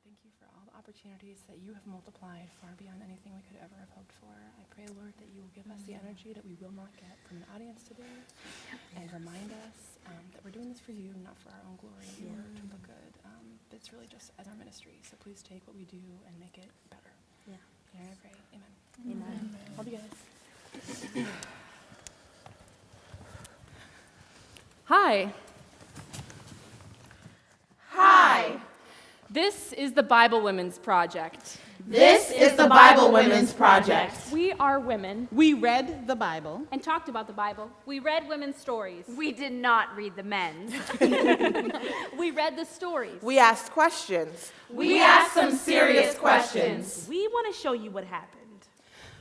Thank you for all the opportunities that you have multiplied far beyond anything we could ever have hoped for. I pray, Lord, that you will give us the energy that we will not get from an audience today, and remind us that we're doing this for you, not for our own glory or to look good. It's really just as our ministry. So please take what we do and make it better. Yeah. And I pray. Amen. Amen. Love you guys. Hi. Hi. This is the Bible Women's Project. This is the Bible Women's Project. We are women We read the Bible. and talked about the Bible. We read women's stories. We did not read the men's. We read the stories. We asked questions. We asked some serious questions. We want to show you what happened.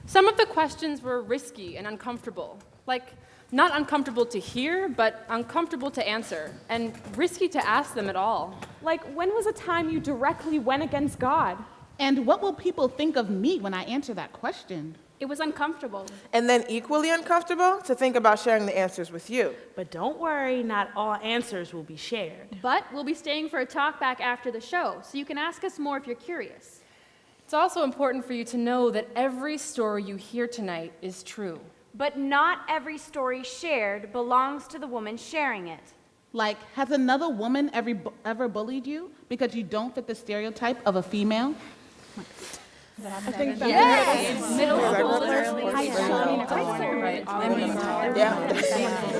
Some of the questions were risky and uncomfortable. Like, not uncomfortable to hear, but uncomfortable to answer, and risky to ask them at all. Like, when was a time you directly went against God? And what will people think of me when I answer that question? It was uncomfortable. And then equally uncomfortable to think about sharing the answers with you. But don't worry, not all answers will be shared. But we'll be staying for a talk back after the show, so you can ask us more if you're curious. It's also important for you to know that every story you hear tonight is true. But not every story shared belongs to the woman sharing it. Like, has another woman ever bullied you because you don't fit the stereotype of a female? I think that Middle school,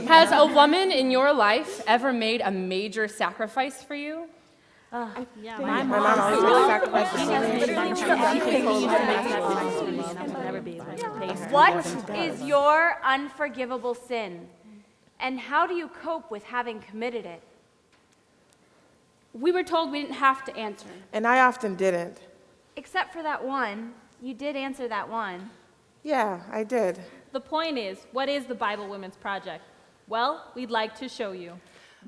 Has a woman in your life ever made a major sacrifice for you? Yeah, My mom always really sacrificed never be able to pay her. What is your unforgivable sin? And how do you cope with having committed it? we were told we didn't have to answer. And I often didn't. Except for that one. You did answer that one. Yeah, I did. The point is, what is the Bible Women's Project? Well, we'd like to show you.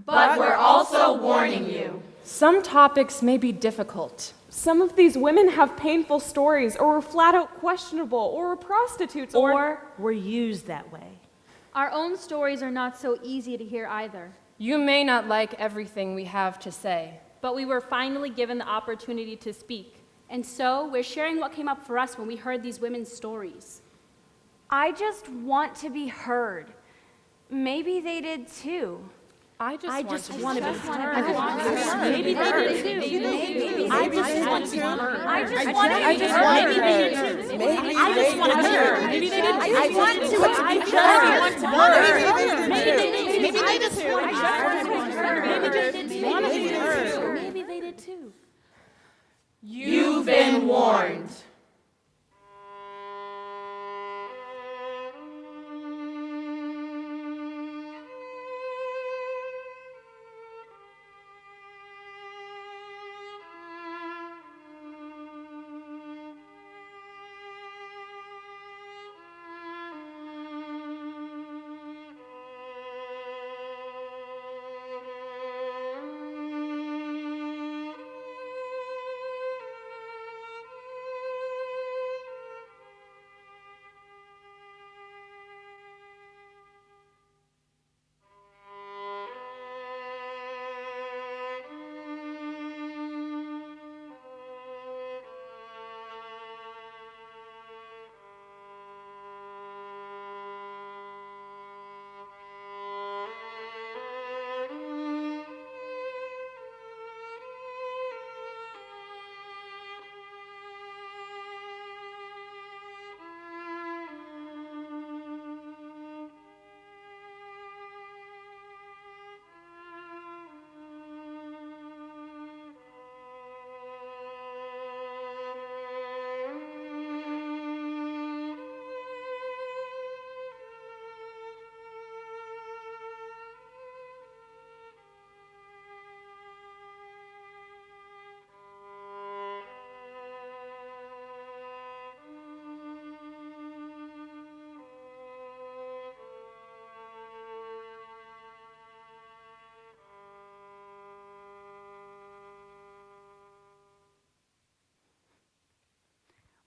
But we're also warning you. Some topics may be difficult. Some of these women have painful stories, or were flat out questionable, or were prostitutes, Or were used that way. Our own stories are not so easy to hear either. You may not like everything we have to say. But we were finally given the opportunity to speak. And so we're sharing what came up for us when we heard these women's stories. I just want to be heard. Maybe they did too. I just want to want to be heard. Maybe they did too. I just want to be heard. I just want to be heard. Maybe they did too. I just want to be heard. Maybe they did too. I want to be heard. Maybe they did too. Maybe they did too. Maybe they did too. You've been warned.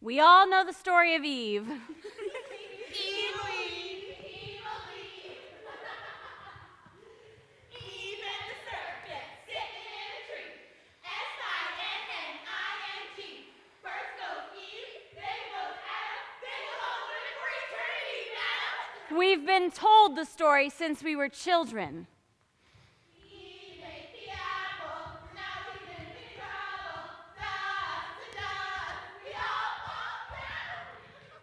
We all know the story of Eve. Eve and the serpent sitting in a tree. S-I-N-N-I We've been told the story since we were children.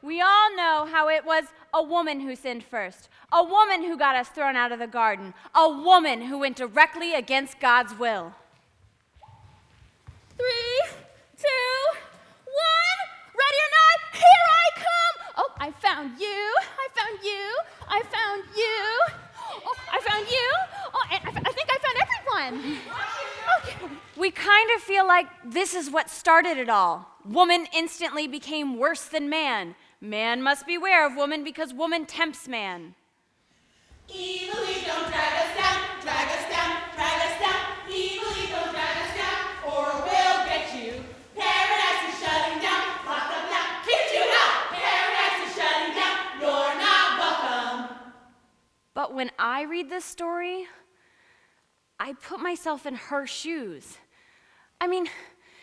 We all know how it was a woman who sinned first, a woman who got us thrown out of the garden, a woman who went directly against God's will. 3, 2, 1, ready or not, here I come! Oh, I found you, I found you, I found you. Oh, I found you. Oh, and I think I found everyone. Okay. We kind of feel like this is what started it all. Woman instantly became worse than man. Man must beware of woman because woman tempts man. Evilly don't drag us down, drag us down, drag us down. Evilly don't drag us down, or we'll get you. Paradise is shutting down, lock up now, kick you out. Paradise is shutting down, you're not welcome. But when I read this story, I put myself in her shoes. I mean,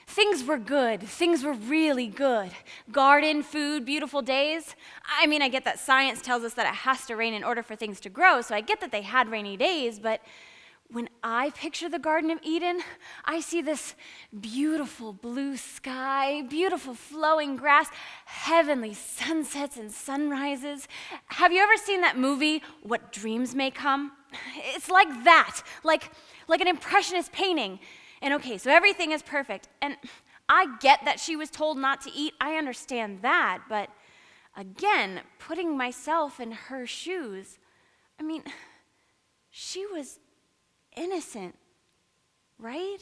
things were good. Things were really good. Garden, food, beautiful days. I mean, I get that science tells us that it has to rain in order for things to grow, so I get that they had rainy days, but when I picture the Garden of Eden, I see this beautiful blue sky, beautiful flowing grass, heavenly sunsets and sunrises. Have you ever seen that movie, What Dreams May Come? It's like that, like an impressionist painting. And okay, so everything is perfect. And I get that she was told not to eat. I understand that. But again, putting myself in her shoes, I mean, she was innocent, right?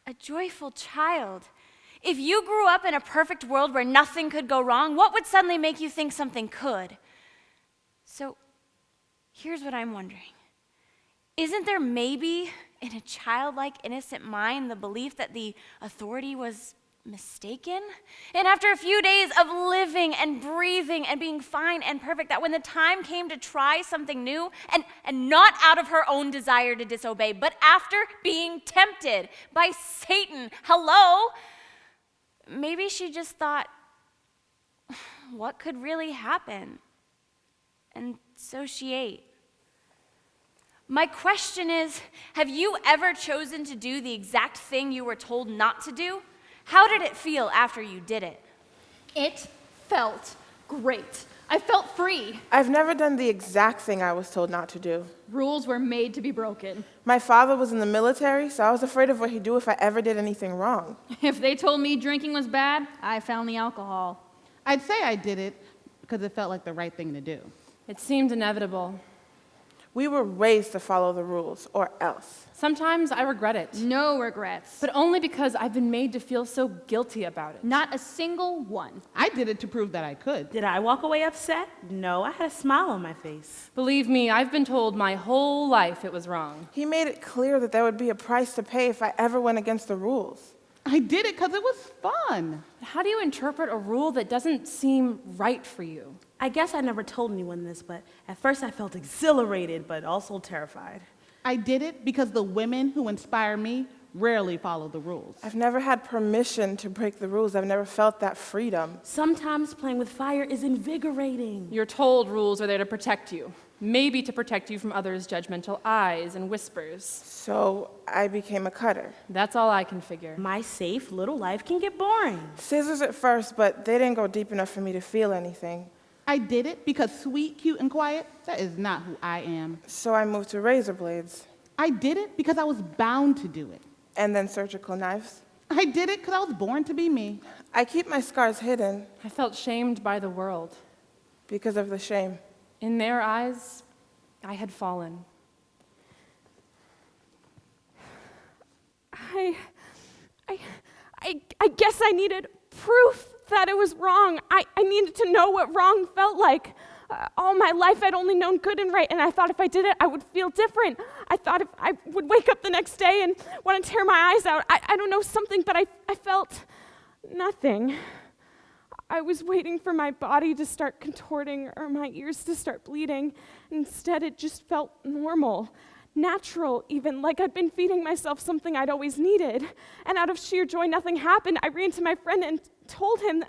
A joyful child. If you grew up in a perfect world where nothing could go wrong, what would suddenly make you think something could? So here's what I'm wondering. Isn't there maybe in a childlike, innocent mind the belief that the authority was mistaken? And after a few days of living and breathing and being fine and perfect, that when the time came to try something new, and not out of her own desire to disobey, but after being tempted by Satan, hello, maybe she just thought, what could really happen? And so she ate. My question is, have you ever chosen to do the exact thing you were told not to do? How did it feel after you did it? It felt great. I felt free. I've never done the exact thing I was told not to do. Rules were made to be broken. My father was in the military, so I was afraid of what he'd do if I ever did anything wrong. If they told me drinking was bad, I found the alcohol. I'd say I did it because it felt like the right thing to do. It seemed inevitable. We were raised to follow the rules, or else. Sometimes I regret it, No regrets. but only because I've been made to feel so guilty about it. Not a single one. I did it to prove that I could. Did I walk away upset? No, I had a smile on my face. Believe me, I've been told my whole life it was wrong. He made it clear that there would be a price to pay if I ever went against the rules. I did it because it was fun. How do you interpret a rule that doesn't seem right for you? I guess I never told anyone this, but at first I felt exhilarated, but also terrified. I did it because the women who inspire me rarely follow the rules. I've never had permission to break the rules. I've never felt that freedom. Sometimes playing with fire is invigorating. You're told rules are there to protect you, maybe to protect you from others' judgmental eyes and whispers. So I became a cutter. That's all I can figure. My safe little life can get boring. Scissors at first, but they didn't go deep enough for me to feel anything. I did it because sweet, cute, and quiet, that is not who I am. So I moved to razor blades, I did it because I was bound to do it. and then surgical knives. I did it because I was born to be me. I keep my scars hidden I felt shamed by the world. because of the shame. In their eyes, I had fallen. I guess I needed proof that it was wrong. I needed to know what wrong felt like. All my life I'd only known good and right, and I thought if I did it, I would feel different. I thought if I would wake up the next day and want to tear my eyes out. I don't know, something, but I felt nothing. I was waiting for my body to start contorting or my ears to start bleeding. Instead, it just felt normal. Natural, even, like I'd been feeding myself something I'd always needed. And out of sheer joy, nothing happened. I ran to my friend and told him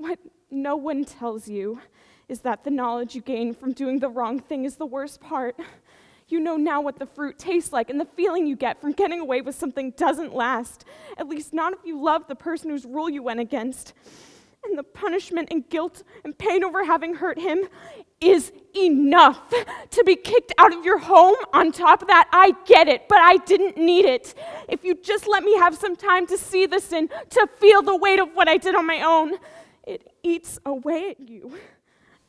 that, no one tells you is that the knowledge you gain from doing the wrong thing is the worst part. You know now what the fruit tastes like, and the feeling you get from getting away with something doesn't last, at least not if you love the person whose rule you went against. And the punishment and guilt and pain over having hurt him is enough to be kicked out of your home. On top of that, I get it, but I didn't need it. If you just let me have some time to see the sin, to feel the weight of what I did on my own, it eats away at you.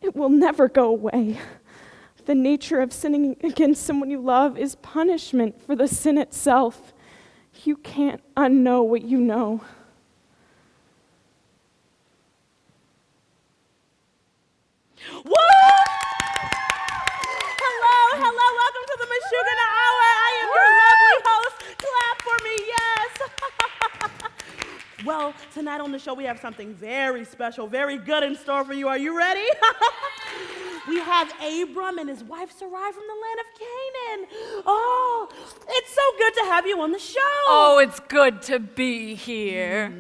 It will never go away. The nature of sinning against someone you love is punishment for the sin itself. You can't unknow what you know. Woo! Hello, welcome to the Meshuggah Hour. I am your lovely host. Clap for me, yes. Well, tonight on the show we have something very special, very good in store for you. Are you ready? We have Abram and his wife Sarai from the land of Canaan. Oh, it's so good to have you on the show. Oh, it's good to be here.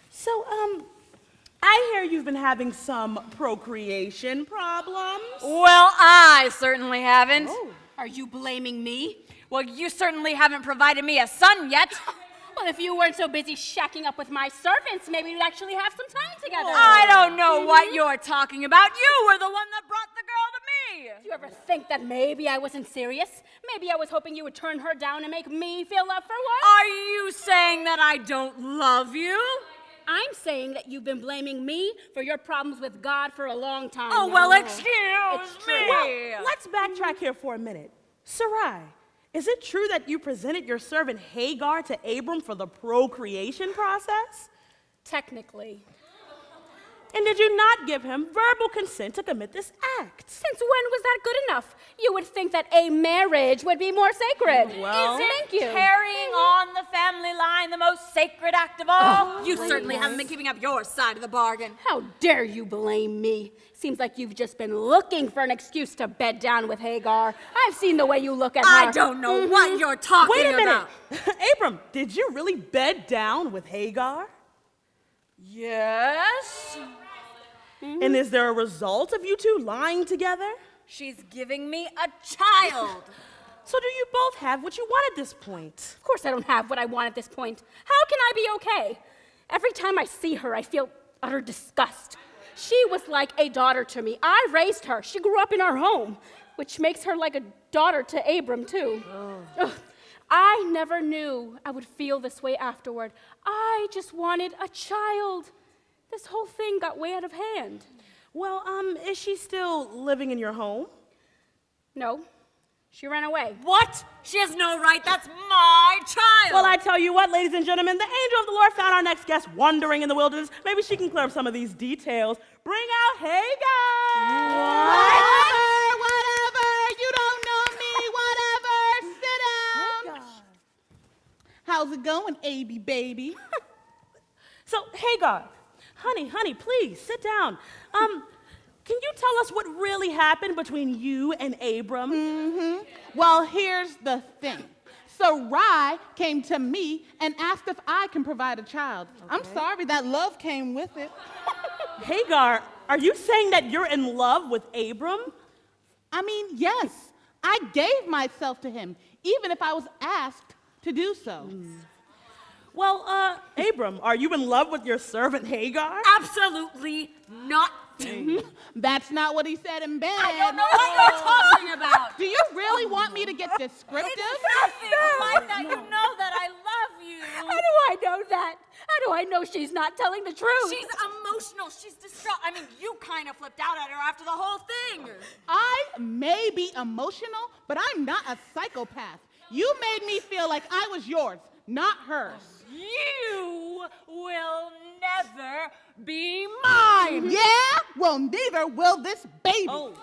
So, I hear you've been having some procreation problems. Well, I certainly haven't. Oh. Are you blaming me? Well, you certainly haven't provided me a son yet. Well, if you weren't so busy shacking up with my servants, maybe we'd actually have some time together. I don't know what you're talking about. You were the one that brought the girl to me. Do you ever think that maybe I wasn't serious? Maybe I was hoping you would turn her down and make me feel love for once? Are you saying that I don't love you? I'm saying that you've been blaming me for your problems with God for a long time Oh, now. well, excuse true. me. Well, let's backtrack here for a minute. Sarai, is it true that you presented your servant Hagar to Abram for the procreation process? Technically. And did you not give him verbal consent to commit this act? Since when was that good enough? You would think that a marriage would be more sacred. Well, Thank you. Carrying on the family line the most sacred act of all? You certainly haven't been keeping up your side of the bargain. How dare you blame me? Seems like you've just been looking for an excuse to bed down with Hagar. I've seen the way you look at her. I don't know what you're talking wait a minute. about. Abram, did you really bed down with Hagar? Yes? And is there a result of you two lying together? She's giving me a child. So do you both have what you want at this point? Of course I don't have what I want at this point. How can I be okay? Every time I see her, I feel utter disgust. She was like a daughter to me. I raised her. She grew up in our home, which makes her like a daughter to Abram, too. Ugh. I never knew I would feel this way afterward. I just wanted a child. This whole thing got way out of hand. Well, is she still living in your home? No, she ran away. What? She has no right. That's my child. Well, I tell you what, ladies and gentlemen, the angel of the Lord found our next guest wandering in the wilderness. Maybe she can clear up some of these details. Bring out Hagar! Whatever, you don't know me, whatever, sit down. How's it going, AB baby? So, Hagar, honey, please, sit down. Can you tell us what really happened between you and Abram? Well, here's the thing. Sarai came to me and asked if I can provide a child. I'm sorry, that love came with it. Hagar, are you saying that you're in love with Abram? I mean, yes, I gave myself to him, even if I was asked to do so. Well, Abram, are you in love with your servant Hagar? Absolutely not. That's not what he said in bed. I don't know what you're talking about. Do you really want me to get descriptive? It's nothing like that. You know that I love you. How do I know that? How do I know she's not telling the truth? She's emotional. She's distraught. I mean, you kind of flipped out at her after the whole thing. I may be emotional, but I'm not a psychopath. You made me feel like I was yours, not hers. You will never be mine. Yeah? Well, neither will this baby. Oh.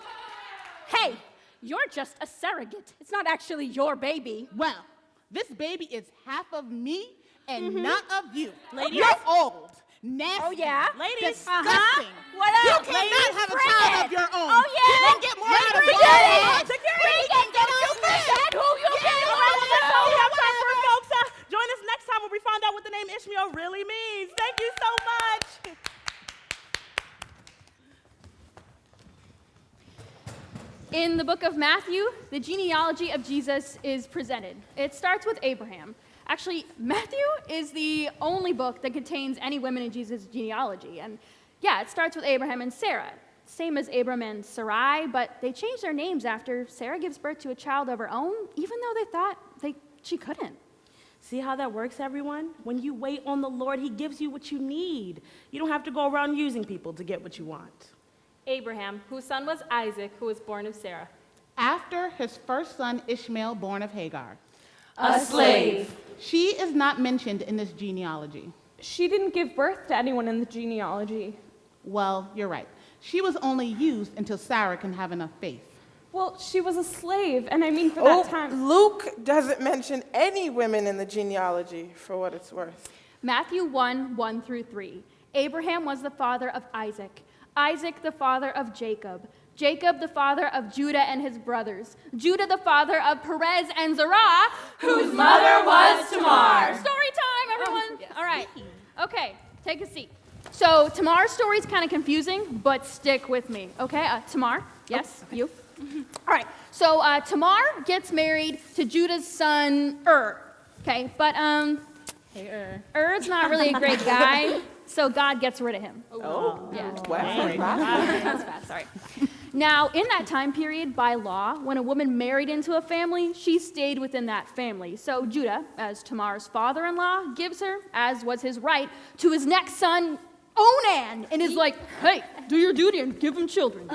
Hey, you're just a surrogate. It's not actually your baby. Well, this baby is half of me and not of you. Ladies? You're old, nasty, Oh, yeah? Ladies? disgusting. What You else? cannot have a Bring child it. of your own. Oh, yeah? You can get more out of Bring it. it. Bring it. Get You out forget who you That's belong all we to. have time for, folks. Join us next time when we find out what the name Ishmael really means. Thank you so much. In the book of Matthew, the genealogy of Jesus is presented. It starts with Abraham. Actually, Matthew is the only book that contains any women in Jesus' genealogy. And yeah, it starts with Abraham and Sarah. Same as Abram and Sarai, but they changed their names after Sarah gives birth to a child of her own, even though they thought she couldn't. See how that works, everyone? When you wait on the Lord, he gives you what you need. You don't have to go around using people to get what you want. Abraham, whose son was Isaac, who was born of Sarah. After his first son Ishmael, born of Hagar. A slave. She is not mentioned in this genealogy. She didn't give birth to anyone in the genealogy. Well, you're right. She was only used until Sarah can have enough faith. Well, she was a slave, and I mean for that time. Luke doesn't mention any women in the genealogy, for what it's worth. Matthew 1 through 3. Abraham was the father of Isaac. Isaac the father of Jacob. Jacob the father of Judah and his brothers. Judah the father of Perez and Zerah, Whose mother was Tamar. Story time, everyone. All right. Okay, take a seat. So Tamar's story is kind of confusing, but stick with me. Okay, Tamar? Yes, you? All right. So Tamar gets married to Judah's son Okay, but Hey, Er's not really a great guy, so God gets rid of him. Oh, Yeah. That's Fast, sorry. Now, in that time period, by law, when a woman married into a family, she stayed within that family. So Judah, as Tamar's father-in-law, gives her, as was his right, to his next son, Onan, and is like, hey, do your duty and give him children.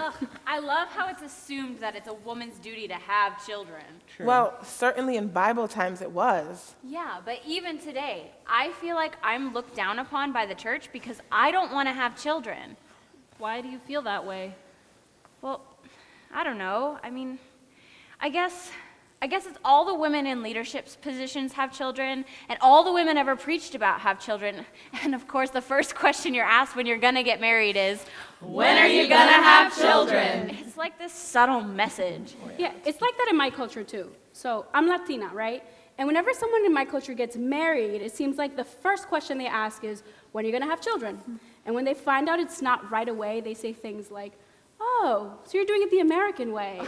I love how it's assumed that it's a woman's duty to have children. Well, certainly in Bible times it was. Yeah, but even today, I feel like I'm looked down upon by the church because I don't want to have children. Why do you feel that way? Well, I don't know. I mean, I guess it's all the women in leadership positions have children, and all the women ever preached about have children. And of course, the first question you're asked when you're gonna get married is, When are you gonna have children? It's like this subtle message. Yeah, it's like that in my culture too. So I'm Latina, right? And whenever someone in my culture gets married, it seems like the first question they ask is, when are you gonna have children? And when they find out it's not right away, they say things like, oh, so you're doing it the American way.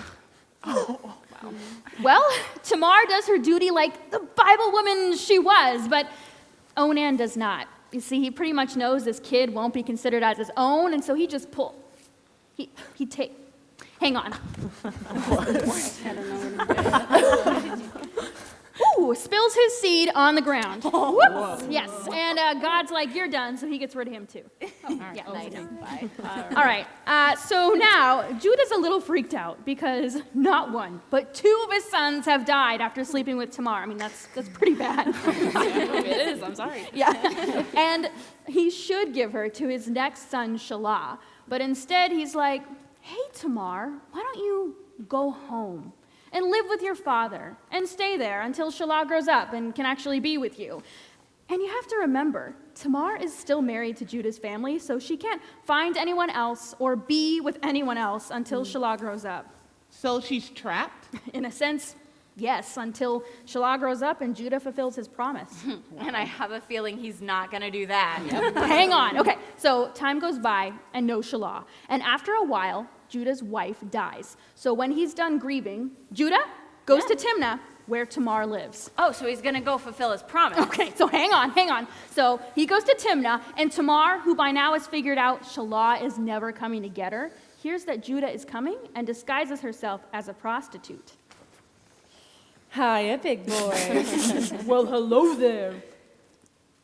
Well, Tamar does her duty like the Bible woman she was, but Onan does not. You see, he pretty much knows this kid won't be considered as his own, and so he just hang on. Ooh, spills his seed on the ground. Whoops. Yes, and God's like, you're done, so he gets rid of him too. Yeah, nice. All right, so now Judah's a little freaked out because not one, but two of his sons have died after sleeping with Tamar. I mean, that's pretty bad. It is, I'm sorry. Yeah, and he should give her to his next son, Shelah, but instead he's like, hey, Tamar, why don't you go home and live with your father and stay there until Shelah grows up and can actually be with you. And you have to remember, Tamar is still married to Judah's family, so she can't find anyone else or be with anyone else until Shelah grows up. So she's trapped? In a sense, yes, until Shelah grows up and Judah fulfills his promise. And I have a feeling he's not going to do that. Hang on. Okay, so time goes by and no Shelah. And after a while, Judah's wife dies. So when he's done grieving, Judah goes to Timnah, where Tamar lives. Oh, so he's going to go fulfill his promise. Okay, so hang on. So he goes to Timnah, and Tamar, who by now has figured out Shelah is never coming to get her, hears that Judah is coming and disguises herself as a prostitute. Hiya, big boy. Well, hello there.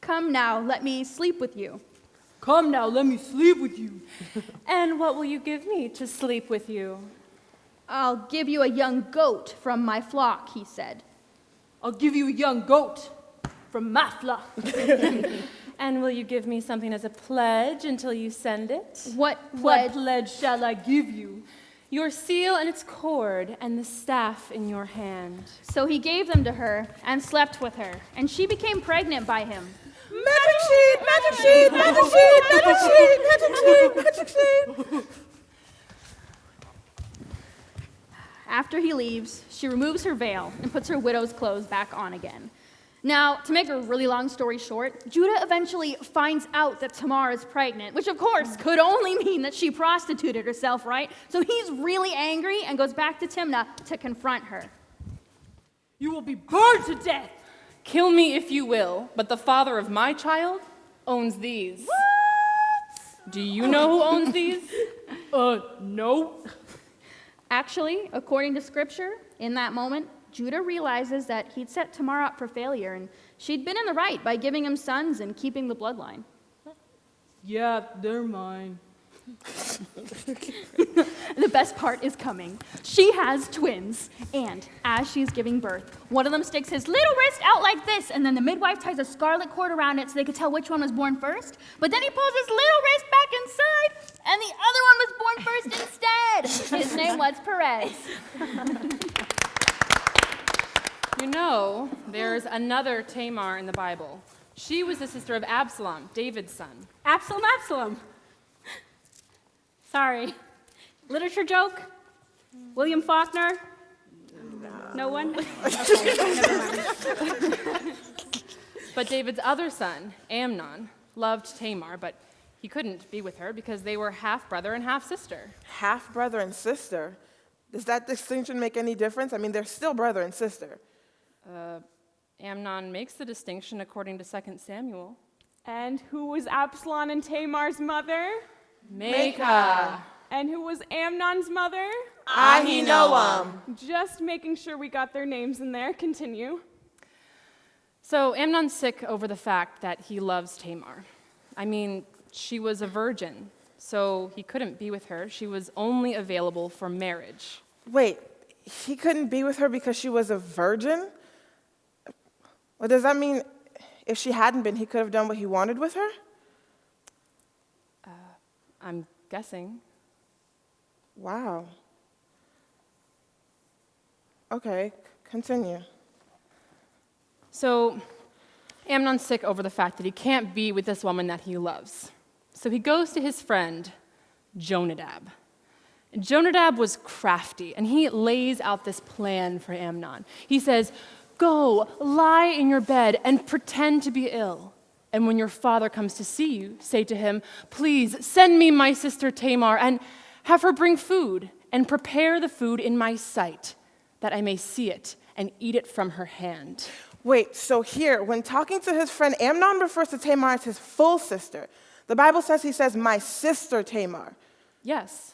Come now, let me sleep with you. Come now, let me sleep with you. And what will you give me to sleep with you? I'll give you a young goat from my flock, he said. I'll give you a young goat from my flock. And will you give me something as a pledge until you send it? What What pledge shall I give you? Your seal and its cord, and the staff in your hand. So he gave them to her and slept with her, and she became pregnant by him. Magic sheet, magic sheet, magic sheet, magic sheet, magic sheet, magic sheet. After he leaves, she removes her veil and puts her widow's clothes back on again. Now, to make a really long story short, Judah eventually finds out that Tamar is pregnant, which of course could only mean that she prostituted herself, right? So he's really angry and goes back to Timnah to confront her. You will be burned to death. Kill me if you will, but the father of my child owns these. What? Do you know who owns these? No. Actually, according to scripture, in that moment, Judah realizes that he'd set Tamar up for failure, and she'd been in the right by giving him sons and keeping the bloodline. Yeah, they're mine. The best part is coming. She has twins, and as she's giving birth, one of them sticks his little wrist out like this, and then the midwife ties a scarlet cord around it so they could tell which one was born first. But then he pulls his little wrist back inside, and the other one was born first instead. His name was Perez. You know, there's another Tamar in the Bible. She was the sister of Absalom, David's son. Absalom. Sorry. Literature joke? William Faulkner? No one? Okay, never mind. But David's other son, Amnon, loved Tamar, but he couldn't be with her because they were half-brother and half-sister. Half-brother and sister? Does that distinction make any difference? I mean, they're still brother and sister. Amnon makes the distinction according to 2 Samuel. And who was Absalom and Tamar's mother? Maacah. And who was Amnon's mother? Ahinoam. Just making sure we got their names in there. Continue. So Amnon's sick over the fact that he loves Tamar. I mean, she was a virgin, so he couldn't be with her. She was only available for marriage. Wait, he couldn't be with her because she was a virgin? Well, does that mean if she hadn't been, he could have done what he wanted with her? I'm guessing. Wow. Okay, continue. So Amnon's sick over the fact that he can't be with this woman that he loves. So he goes to his friend, Jonadab. Jonadab was crafty, and he lays out this plan for Amnon. He says, "Go, lie in your bed and pretend to be ill. And when your father comes to see you, say to him, 'Please send me my sister Tamar and have her bring food and prepare the food in my sight, that I may see it and eat it from her hand.'" Wait, so here, when talking to his friend, Amnon refers to Tamar as his full sister. The Bible says he says, "my sister Tamar." Yes.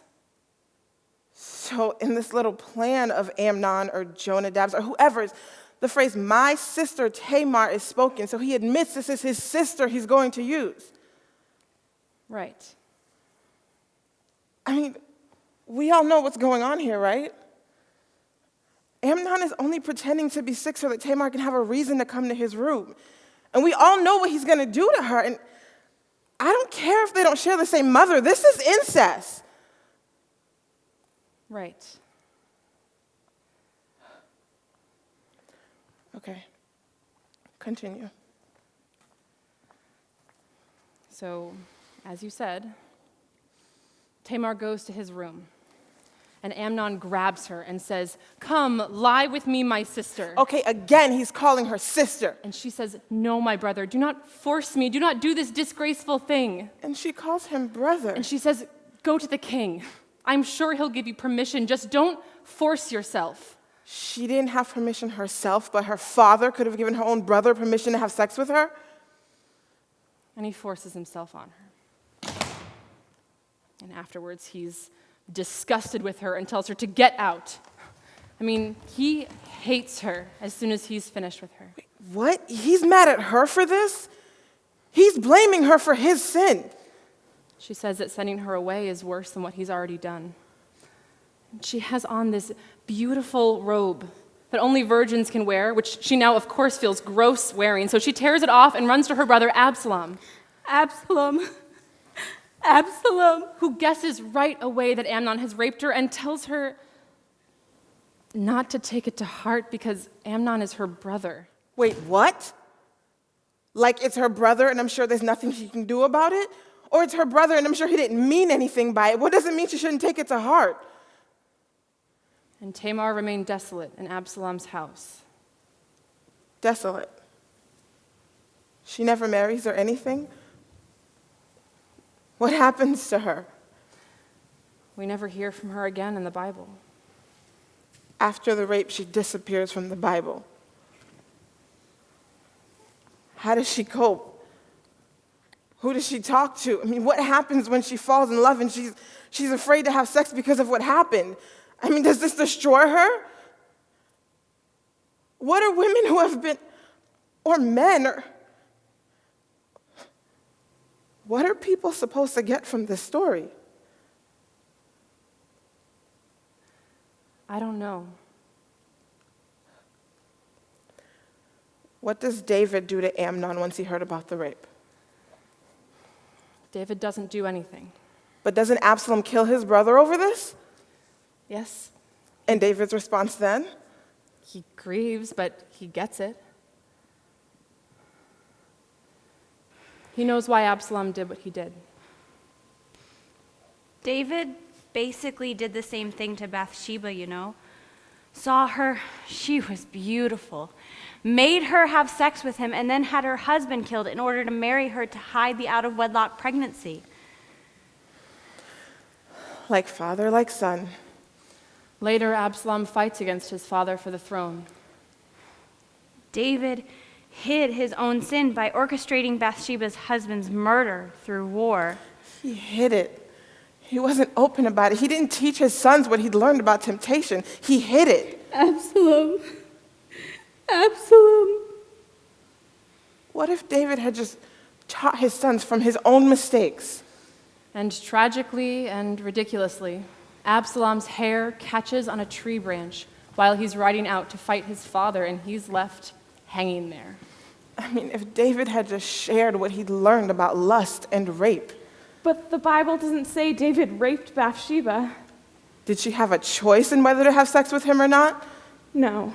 So in this little plan of Amnon or Jonadab's or whoever's, the phrase "my sister Tamar" is spoken, so he admits this is his sister he's going to use. Right. I mean, we all know what's going on here, right? Amnon is only pretending to be sick so that Tamar can have a reason to come to his room. And we all know what he's going to do to her. And I don't care if they don't share the same mother. This is incest. Right. Okay. Continue. So, as you said, Tamar goes to his room, and Amnon grabs her and says, "Come, lie with me, my sister." Okay, again, he's calling her sister. And she says, "No, my brother, do not force me. Do not do this disgraceful thing." And she calls him brother. And she says, "Go to the king. I'm sure he'll give you permission. Just don't force yourself." She didn't have permission herself, but her father could have given her own brother permission to have sex with her? And he forces himself on her. And afterwards, he's disgusted with her and tells her to get out. I mean, he hates her as soon as he's finished with her. Wait, what? He's mad at her for this? He's blaming her for his sin. She says that sending her away is worse than what he's already done. She has on this beautiful robe that only virgins can wear, which she now, of course, feels gross wearing. So she tears it off and runs to her brother Absalom. Absalom, Who guesses right away that Amnon has raped her and tells her not to take it to heart because Amnon is her brother. Wait, what? Like it's her brother and I'm sure there's nothing she can do about it? Or it's her brother and I'm sure he didn't mean anything by it? What does it mean she shouldn't take it to heart? And Tamar remained desolate in Absalom's house. Desolate. She never marries or anything? What happens to her? We never hear from her again in the Bible. After the rape, she disappears from the Bible. How does she cope? Who does she talk to? I mean, what happens when she falls in love and she's afraid to have sex because of what happened? I mean, does this destroy her? What are women who have been, or men, or what are people supposed to get from this story? I don't know. What does David do to Amnon once he heard about the rape? David doesn't do anything. But doesn't Absalom kill his brother over this? Yes, And David's response then? he grieves, but he gets it. He knows why Absalom did what he did. David basically did the same thing to Bathsheba, you know. Saw her, she was beautiful. Made her have sex with him and then had her husband killed in order to marry her to hide the out-of-wedlock pregnancy. Like father, like son. Later, Absalom fights against his father for the throne. David hid his own sin by orchestrating Bathsheba's husband's murder through war. He hid it. He wasn't open about it. He didn't teach his sons what he'd learned about temptation. He hid it. Absalom. Absalom. What if David had just taught his sons from his own mistakes? And tragically and ridiculously, Absalom's hair catches on a tree branch while he's riding out to fight his father, and he's left hanging there. I mean, if David had just shared what he'd learned about lust and rape. But the Bible doesn't say David raped Bathsheba. Did she have a choice in whether to have sex with him or not? No.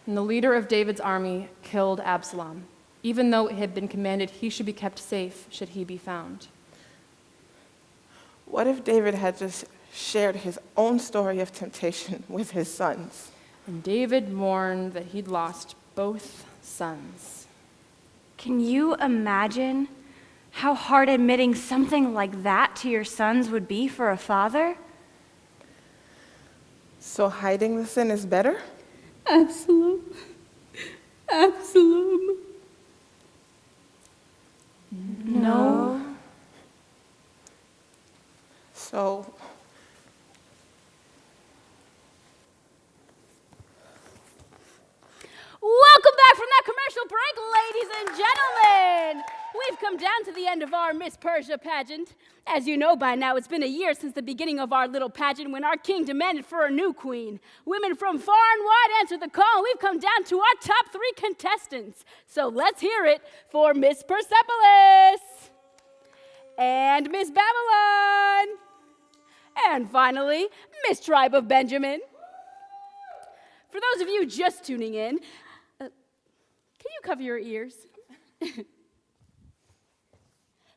And the leader of David's army killed Absalom, even though it had been commanded he should be kept safe should he be found. What if David had just shared his own story of temptation with his sons? And David mourned that he'd lost both sons. Can you imagine how hard admitting something like that to your sons would be for a father? So hiding the sin is better? Absalom. Absalom. No. So Welcome back from that commercial break, ladies and gentlemen. We've come down to the end of our Miss Persia pageant. As you know by now, it's been a year since the beginning of our little pageant when our king demanded for a new queen. Women from far and wide answered the call, and we've come down to our top 3 contestants. So let's hear it for Miss Persepolis and Miss Babylon. And finally, Miss Tribe of Benjamin. For those of you just tuning in, can you cover your ears?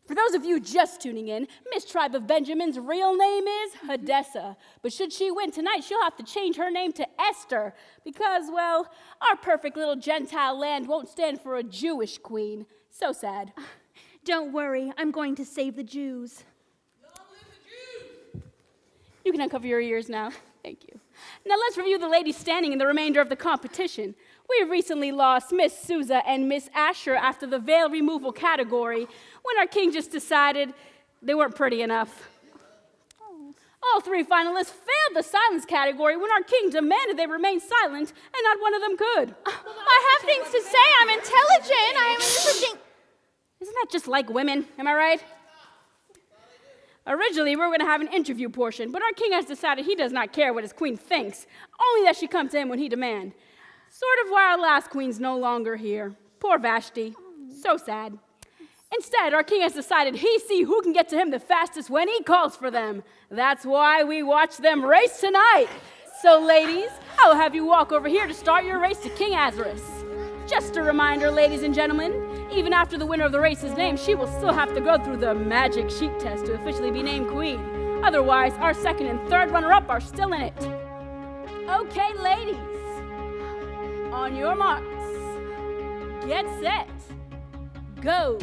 For those of you just tuning in, Miss Tribe of Benjamin's real name is Hadessa. But should she win tonight, she'll have to change her name to Esther because, well, our perfect little Gentile land won't stand for a Jewish queen. So sad. Don't worry, I'm going to save the Jews. You can uncover your ears now. Thank you. Now let's review the ladies standing in the remainder of the competition. We recently lost Miss Souza and Miss Asher after the veil removal category when our king just decided they weren't pretty enough. All 3 finalists failed the silence category when our king demanded they remain silent and not one of them could. I have things to say. I'm intelligent. I am interesting. Isn't that just like women? Am I right? Originally, we were going to have an interview portion, but our king has decided he does not care what his queen thinks, only that she comes to him when he demands. Sort of why our last queen's no longer here. Poor Vashti. So sad. Instead, our king has decided he see who can get to him the fastest when he calls for them. That's why we watch them race tonight. So, ladies, I'll have you walk over here to start your race to King Azarus. Just a reminder, ladies and gentlemen, even after the winner of the race is named, she will still have to go through the magic sheet test to officially be named queen. Otherwise, our second and third runner-up are still in it. Okay, ladies, on your marks, get set, go.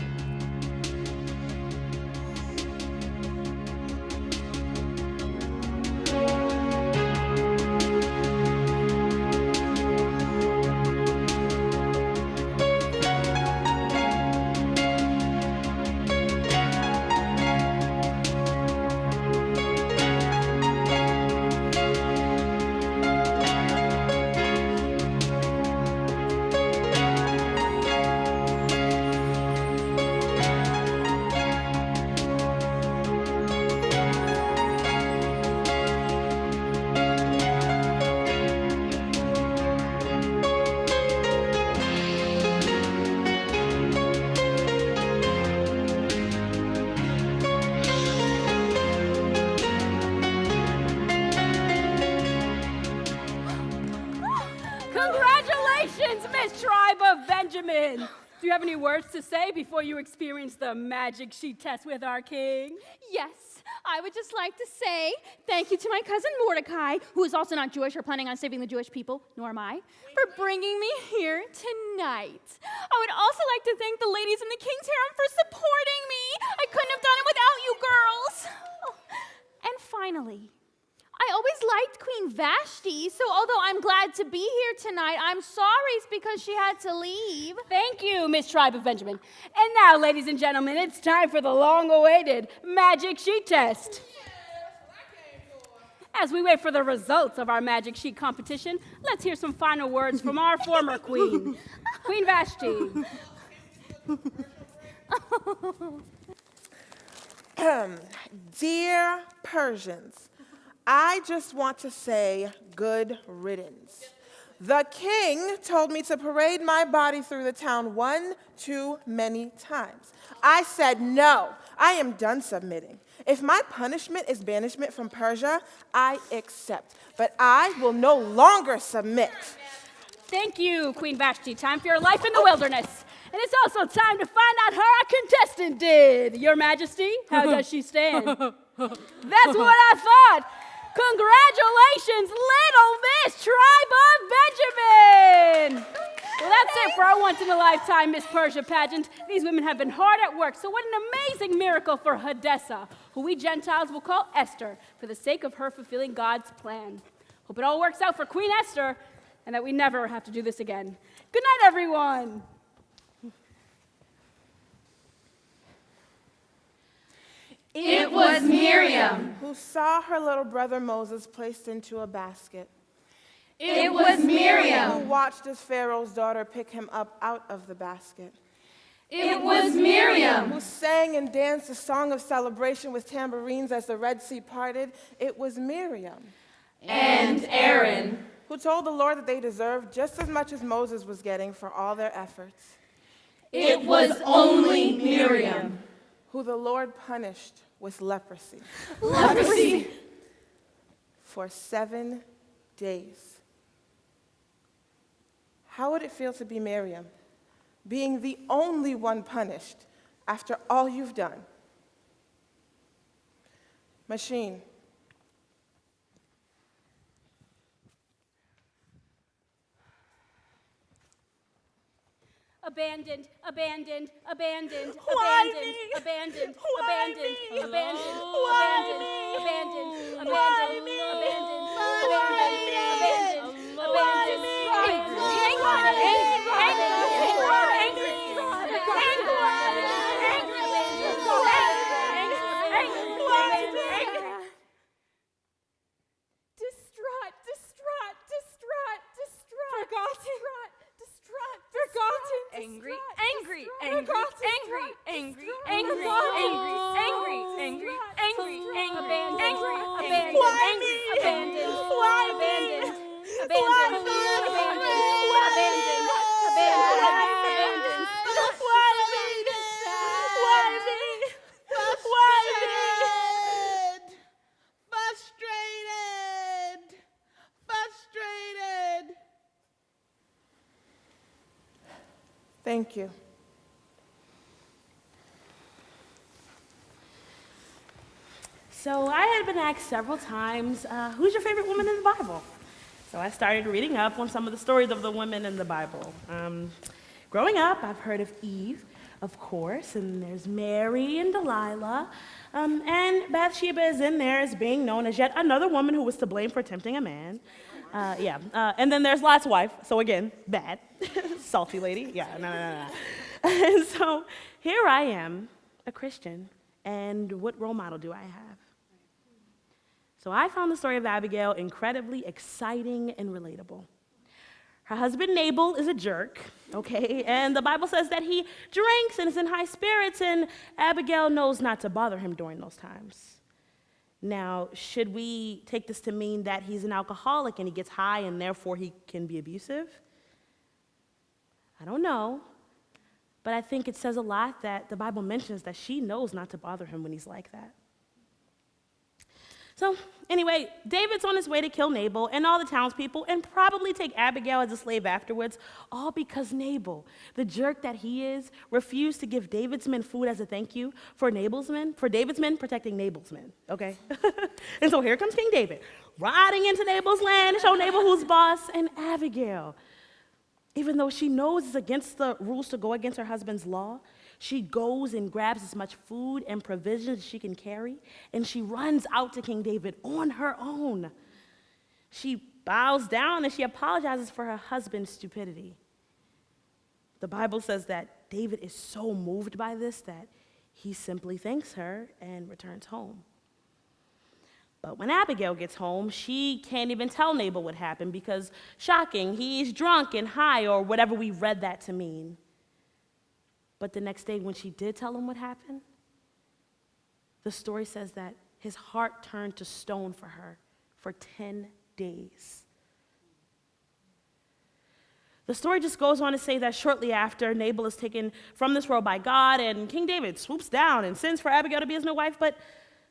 Congratulations, Miss Tribe of Benjamin. Do you have any words to say before you experience the magic sheet test with our king? Yes, I would just like to say thank you to my cousin Mordecai, who is also not Jewish or planning on saving the Jewish people, nor am I, for bringing me here tonight. I would also like to thank the ladies in the King's Harem for supporting me. I couldn't have done it without you girls. Oh, and finally, I always liked Queen Vashti, so although I'm glad to be here tonight, I'm sorry it's because she had to leave. Thank you, Miss Tribe of Benjamin. And now, ladies and gentlemen, it's time for the long-awaited magic sheet test. As we wait for the results of our magic sheet competition, let's hear some final words from our former queen, Queen Vashti. Dear Persians, I just want to say good riddance. The king told me to parade my body through the town one too many times. I said no, I am done submitting. If my punishment is banishment from Persia, I accept, but I will no longer submit. Thank you, Queen Vashti. Time for your life in the wilderness. And it's also time to find out how our contestant did. Your Majesty, how does she stand? That's what I thought. Congratulations, little Miss Tribe of Benjamin! Well, that's it for our once-in-a-lifetime Miss Persia pageant. These women have been hard at work, so what an amazing miracle for Hadassah, who we Gentiles will call Esther, for the sake of her fulfilling God's plan. Hope it all works out for Queen Esther, and that we never have to do this again. Good night, everyone! It was Miriam. Who saw her little brother Moses placed into a basket. It was Miriam. Who watched as Pharaoh's daughter pick him up out of the basket. It was Miriam. Who sang and danced a song of celebration with tambourines as the Red Sea parted. It was Miriam. And Aaron. Who told the Lord that they deserved just as much as Moses was getting for all their efforts. It was only Miriam. Who the Lord punished with leprosy. Leprosy. For 7 days. How would it feel to be Miriam, being the only one punished after all you've done? Machine. Abandoned, abandoned, abandoned, Why abandoned, me? abandoned, Why abandoned, me? abandoned, Why abandoned, me? abandoned, Why abandoned, me? abandoned, Why me? abandoned, Why abandoned, me? Angry, angry, angry, angry, angry, angry, angry, angry, angry, angry, angry, angry, abandoned, angry, abandoned, abandoned, abandoned, abandoned, abandoned, Thank you. So I had been asked several times, who's your favorite woman in the Bible? So I started reading up on some of the stories of the women in the Bible. Growing up, I've heard of Eve, of course, and there's Mary and Delilah, and Bathsheba is in there as being known as yet another woman who was to blame for tempting a man. And then there's Lot's wife, so again, bad, salty lady, no. And so here I am, a Christian, and what role model do I have? So I found the story of Abigail incredibly exciting and relatable. Her husband Nabal is a jerk, okay? And the Bible says that he drinks and is in high spirits, and Abigail knows not to bother him during those times. Now, should we take this to mean that he's an alcoholic and he gets high and therefore he can be abusive? I don't know, but I think it says a lot that the Bible mentions that she knows not to bother him when he's like that. So anyway, David's on his way to kill Nabal and all the townspeople and probably take Abigail as a slave afterwards, all because Nabal, the jerk that he is, refused to give David's men food as a thank you for David's men protecting Nabal's men, okay? And so here comes King David, riding into Nabal's land to show Nabal who's boss, and Abigail, even though she knows it's against the rules to go against her husband's law, she goes and grabs as much food and provisions as she can carry, and she runs out to King David on her own. She bows down and she apologizes for her husband's stupidity. The Bible says that David is so moved by this that he simply thanks her and returns home. But when Abigail gets home, she can't even tell Nabal what happened because, shocking, he's drunk and high, or whatever we read that to mean. But the next day, when she did tell him what happened, the story says that his heart turned to stone for her for 10 days. The story just goes on to say that shortly after, Nabal is taken from this world by God, and King David swoops down and sends for Abigail to be his new wife. But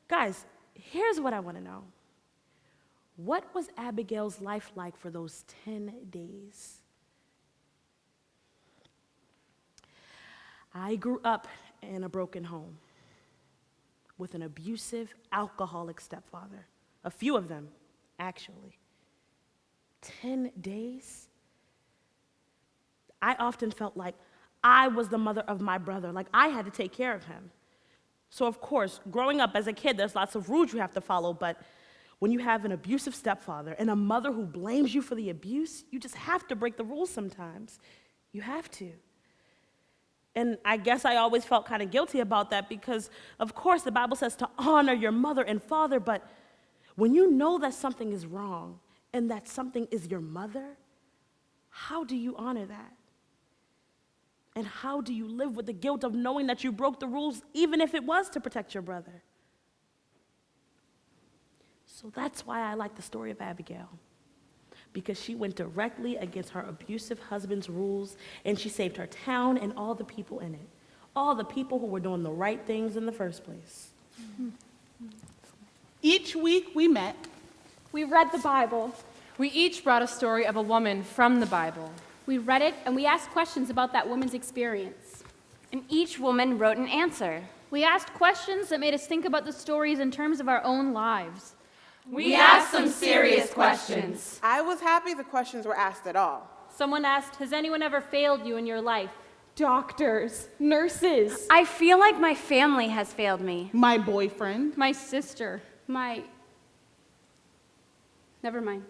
guys, here's what I want to know. What was Abigail's life like for those 10 days? I grew up in a broken home with an abusive, alcoholic stepfather. A few of them, actually. 10 days? I often felt like I was the mother of my brother, like I had to take care of him. So of course, growing up as a kid, there's lots of rules you have to follow, but when you have an abusive stepfather and a mother who blames you for the abuse, you just have to break the rules sometimes. You have to. And I guess I always felt kind of guilty about that because, of course, the Bible says to honor your mother and father, but when you know that something is wrong and that something is your mother, how do you honor that? And how do you live with the guilt of knowing that you broke the rules, even if it was to protect your brother? So that's why I like the story of Abigail, because she went directly against her abusive husband's rules, and she saved her town and all the people in it, all the people who were doing the right things in the first place. Each week we met. We read the Bible. We each brought a story of a woman from the Bible. We read it and we asked questions about that woman's experience. And each woman wrote an answer. We asked questions that made us think about the stories in terms of our own lives. We asked some serious questions. I was happy the questions were asked at all. Someone asked, has anyone ever failed you in your life? Doctors, nurses. I feel like my family has failed me. My boyfriend. My sister. Never mind.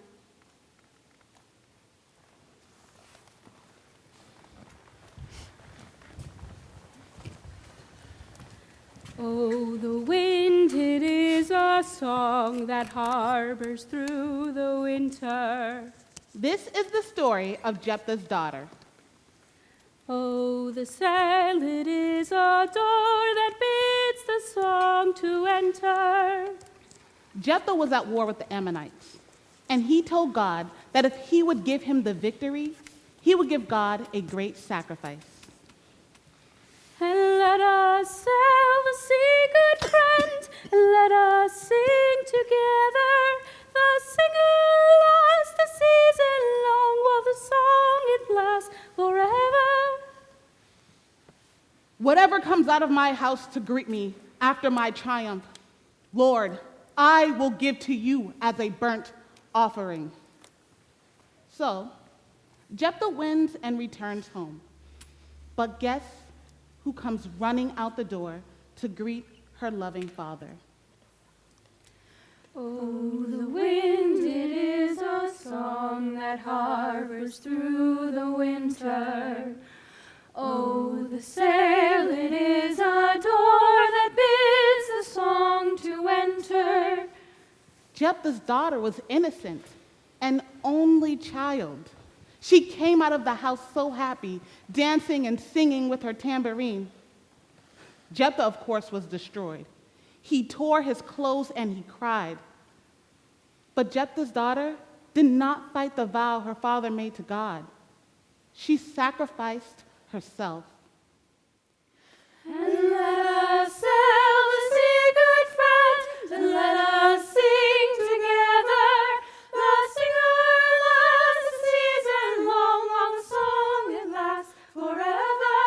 Oh, the wind, it is a song that harbors through the winter. This is the story of Jephthah's daughter. Oh, the sail, it is a door that bids the song to enter. Jephthah was at war with the Ammonites, and he told God that if he would give him the victory, he would give God a great sacrifice. And let us sail the sea, good friend, and let us sing together. The singer lasts the season long, while the song it lasts forever. Whatever comes out of my house to greet me after my triumph, Lord, I will give to you as a burnt offering. So, Jephthah wins and returns home. But guess who comes running out the door to greet her loving father? Oh, the wind, it is a song that harbors through the winter. Oh, the sail, it is a door that bids the song to enter. Jephthah's daughter was innocent, an only child. She came out of the house so happy, dancing and singing with her tambourine. Jephthah, of course, was destroyed. He tore his clothes and he cried. But Jephthah's daughter did not fight the vow her father made to God. She sacrificed herself. And let us sail the sea, good friend, and let us sing together. The singer lasts a season long, while the song it lasts forever.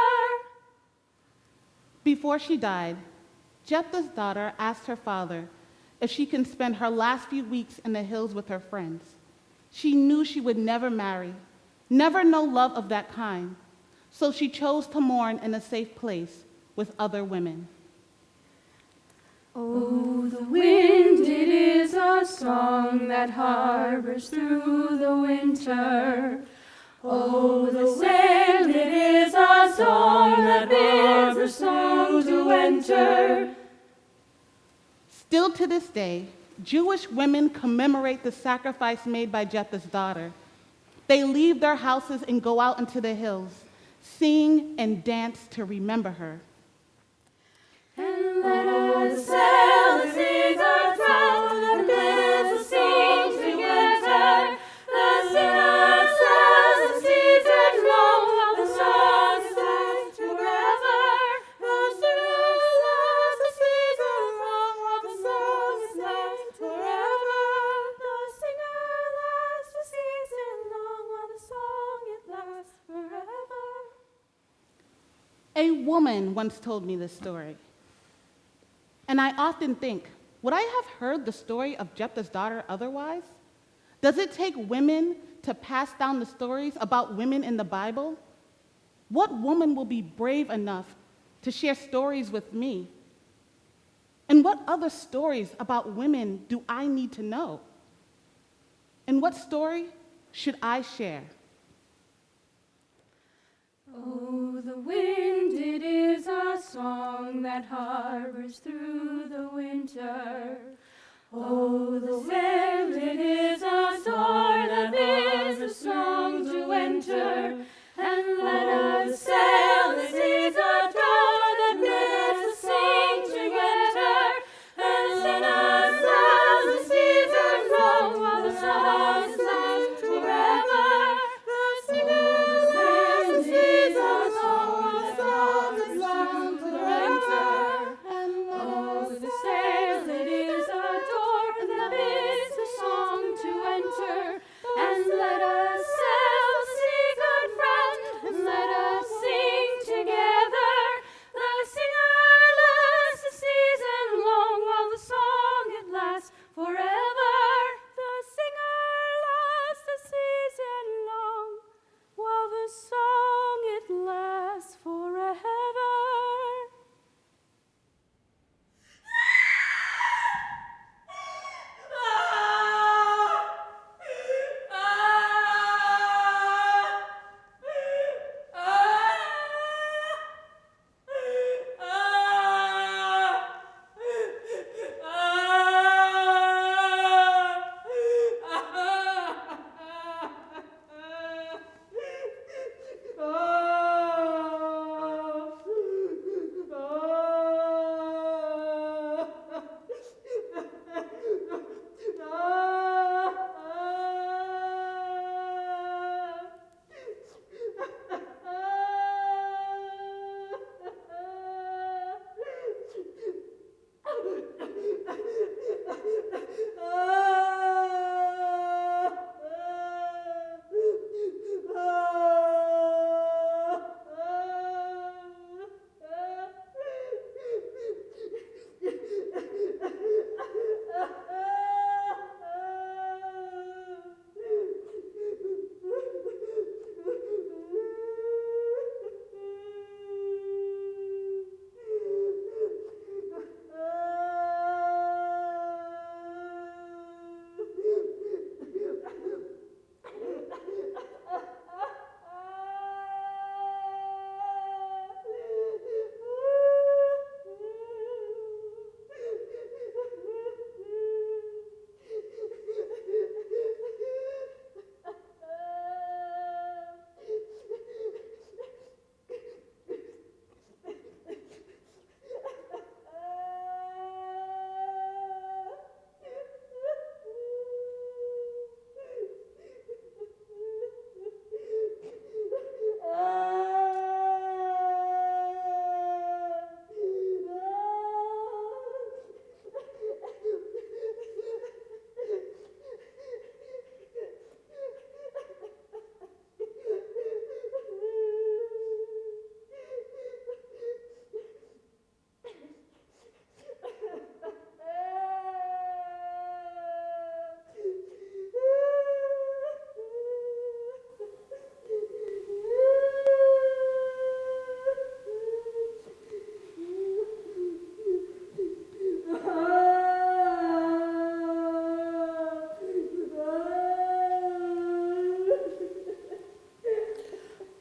Before she died, Jephthah's daughter asked her father if she can spend her last few weeks in the hills with her friends. She knew she would never marry, never know love of that kind, so she chose to mourn in a safe place with other women. Oh, the wind, it is a song that harbors through the winter. Oh, the sail, it is a song that bids the song to enter. Still to this day, Jewish women commemorate the sacrifice made by Jephthah's daughter. They leave their houses and go out into the hills, sing and dance to remember her. And let us sail the seas are thrown, and bids the sing together. The singer sails the seas and roll, while the song is last forever. The singer sails the seas and roll, while the song is last forever. The singer lasts the seas and long, while the song it lasts forever. A woman once told me this story. And I often think, would I have heard the story of Jephthah's daughter otherwise? Does it take women to pass down the stories about women in the Bible? What woman will be brave enough to share stories with me? And what other stories about women do I need to know? And what story should I share? Oh, the wind, it is a song that harbors through the winter. Oh, the sail, it is a door that bids the song to enter. And let us sail the seas are thrown that bids the sing together. And let us sail the seas and roll, while the song is last forever. The singer sails the seas are thrown, while the song is last forever. And oh, the sail, it is a door that bids the song to enter. And let us sail the sea, good friend, and let us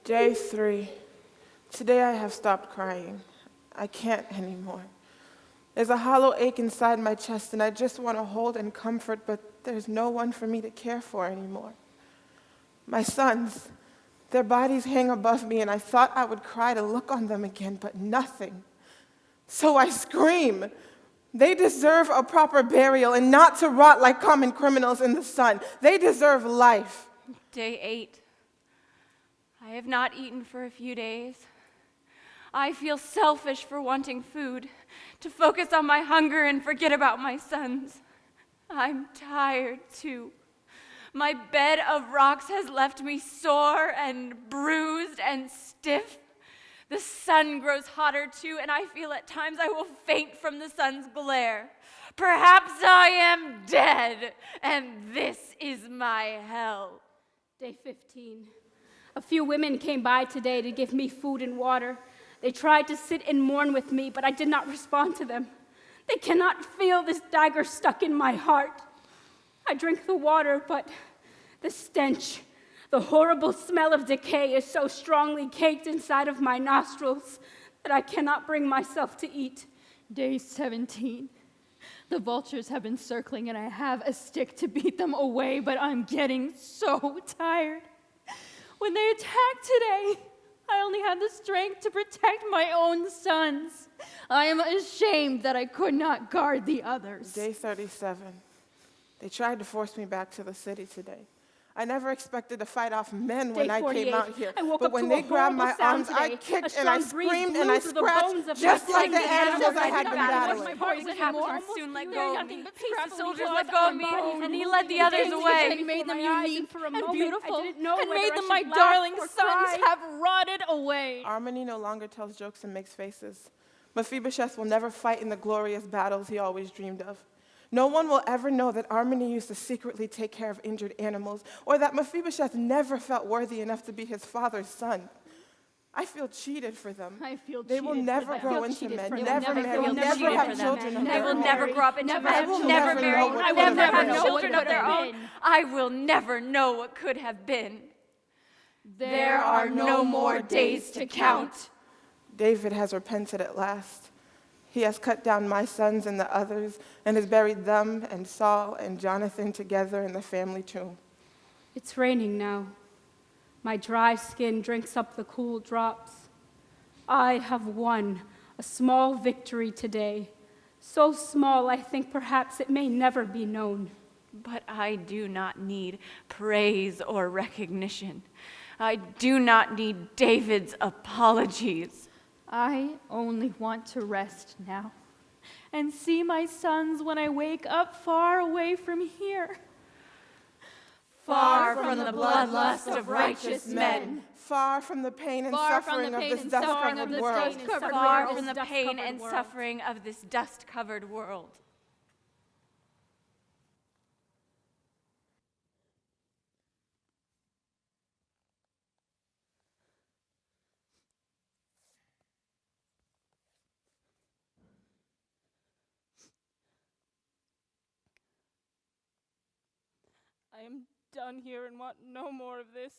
Day 3. Today I have stopped crying. I can't anymore. There's a hollow ache inside my chest, and I just want to hold and comfort, but there's no one for me to care for anymore. My sons, their bodies hang above me, and I thought I would cry to look on them again, but nothing. So I scream. They deserve a proper burial and not to rot like common criminals in the sun. They deserve life. Day 8. I have not eaten for a few days. I feel selfish for wanting food, to focus on my hunger and forget about my sons. I'm tired too. My bed of rocks has left me sore and bruised and stiff. The sun grows hotter too, and I feel at times I will faint from the sun's glare. Perhaps I am dead, and this is my hell. Day 15. A few women came by today to give me food and water. They tried to sit and mourn with me, but I did not respond to them. They cannot feel this dagger stuck in my heart. I drink the water, but the stench, the horrible smell of decay is so strongly caked inside of my nostrils that I cannot bring myself to eat. Day 17. The vultures have been circling, and I have a stick to beat them away, but I'm getting so tired. When they attacked today, I only had the strength to protect my own sons. I am ashamed that I could not guard the others. Day 37. They tried to force me back to the city today. I never expected to fight off men when I came out here. But when they grabbed my arms, I kicked and I screamed and I scratched just like the animals I had been battling. Soon let go of me. The soldiers let go of me, and he led the others away. And made them unique and beautiful, and whether made I them my should laugh darling or sons cry. have rotted away. Harmony no longer tells jokes and makes faces. Mephibosheth will never fight in the glorious battles he always dreamed of. No one will ever know that Harmony used to secretly take care of injured animals, or that Mephibosheth never felt worthy enough to be his father's son. I feel cheated for them. I feel They will cheated never for grow them. into men, They will never never marry, feel never cheated have for them. children of They their will own. never grow up into Never men, have never children. marry, I will never never have know children what of their could have own. been. I will never know what could have been. There are no more days to count. David has repented at last. He has cut down my sons and the others and has buried them and Saul and Jonathan together in the family tomb. It's raining now. My dry skin drinks up the cool drops. I have won a small victory today. So small, I think perhaps it may never be known. But I do not need praise or recognition. I do not need David's apologies. I only want to rest now and see my sons when I wake up far away from here. Far from the bloodlust of righteous men. Far from the pain and Far from suffering the of pain this and suffering dust-covered of this world. dust-covered Far world. from the Dust-covered pain and world. suffering of this dust-covered world. I am done here and want no more of this.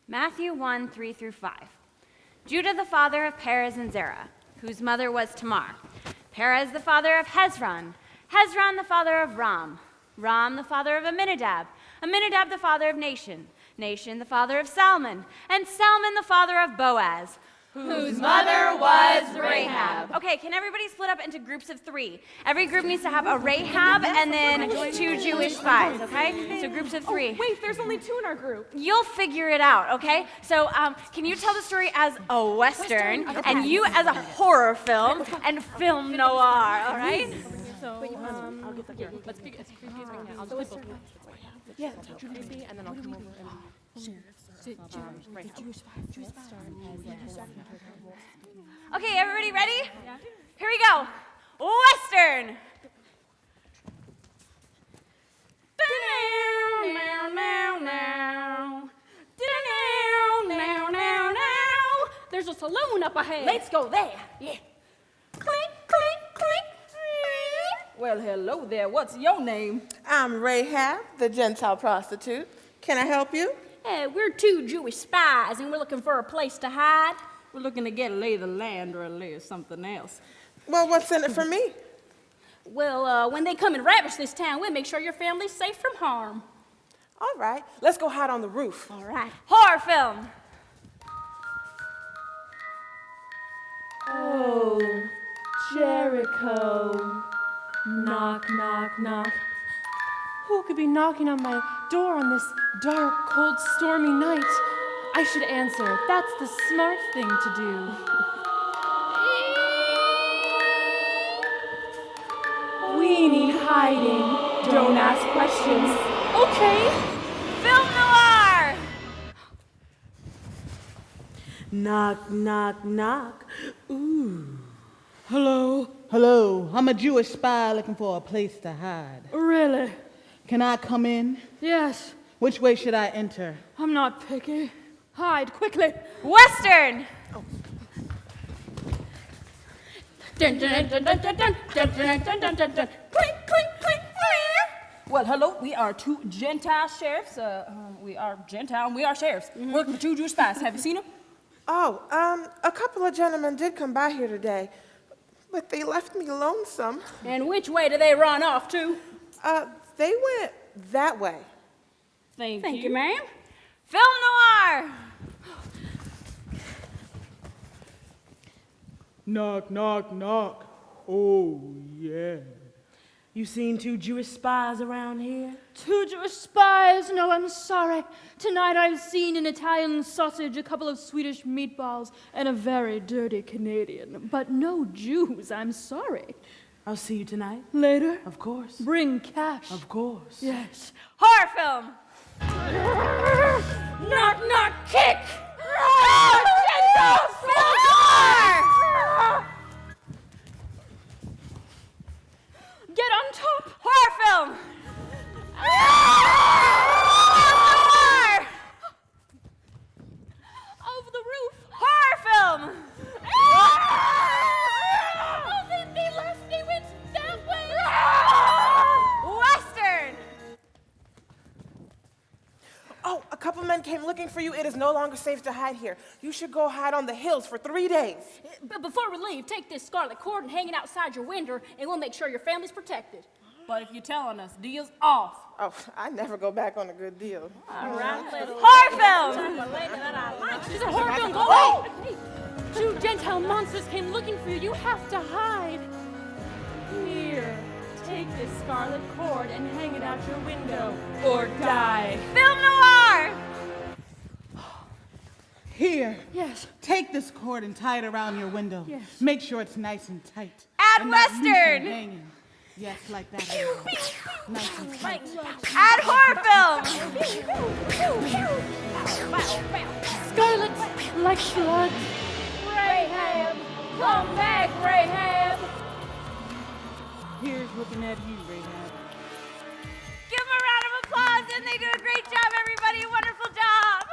Matthew 1, 3 through 5. Judah the father of Perez and Zerah, whose mother was Tamar. Perez the father of Hezron. Hezron the father of Ram. Ram the father of Amminadab. Amminadab the father of Nahshon. Nahshon the father of Salmon. And Salmon the father of Boaz, whose mother was Rahab. Okay, can everybody split up into groups of 3? Every group needs to have a Rahab and then 2 Jewish spies, okay? So groups of 3. Oh, wait, there's only 2 in our group. You'll figure it out, okay? So can you tell the story as a Western and you as a horror film and film noir, all right? So, let's begin. I'll just play both. Yeah, and then I'll come over and Okay, everybody ready? Yeah. Here we go. Western. There's a saloon up ahead. Let's go there. Yeah. Clink, clink, clink. Well, hello there. What's your name? I'm Rahab, the Gentile prostitute. Can I help you? Hey, we're 2 Jewish spies, and we're looking for a place to hide. We're looking to get a lay of the land or a lay of something else. Well, what's in it for me? Well, when they come and ravish this town, we'll make sure your family's safe from harm. All right, let's go hide on the roof. All right. Horror film. Oh, Jericho. Knock, knock, knock. Who could be knocking on my door on this dark, cold, stormy night? I should answer. That's the smart thing to do. We need hiding. Don't ask questions. Okay. Film noir. Knock, knock, knock. Ooh. Hello? Hello, I'm a Jewish spy looking for a place to hide. Really? Can I come in? Yes. Which way should I enter? I'm not picky. Hide quickly. Western. Dun, dun, dun, dun, dun, dun, dun, dun, dun, dun, dun, dun. Clink, clink, clink. Well, hello. We are 2 Gentile sheriffs. We are Gentile and we are sheriffs. We're looking for 2 Jewish spies. Have you seen them? Oh, a couple of gentlemen did come by here today, but they left me lonesome. And which way do they run off to? They went that way. Thank you, ma'am. Film noir. Knock, knock, knock. Oh, yeah. You seen 2 Jewish spies around here? 2 Jewish spies? No, I'm sorry. Tonight I've seen an Italian sausage, a couple of Swedish meatballs, and a very dirty Canadian. But no Jews, I'm sorry. I'll see you tonight. Later? Of course. Bring cash. Of course. Yes. Horror film. Knock, knock, kick. Gentle film noir. Get on top. Horror film. Over the roof. Horror film. Oh, they left. They went that way. Western. Oh, a couple men came looking for you. It is no longer safe to hide here. You should go hide on the hills for 3 days. But before we leave, take this scarlet cord and hang it outside your window, and we'll make sure your family's protected. But if you're telling us, deal's off. Oh, I never go back on a good deal. All right, Horror film. She's a horror film. Go away. 2 Gentile monsters came looking for you. You have to hide. Here, take this scarlet cord and hang it out your window, or die. Film noir. Here. Yes. Take this cord and tie it around your window. Yes. Make sure it's nice and tight. Add and not loose and Western. hanging. Yes, like that. Nice and tight. Add horror film. Scarlet like blood. Rahab, come back, Rahab. Here's looking at you, Rahab. Give them a round of applause, and they do a great job, everybody. Wonderful job.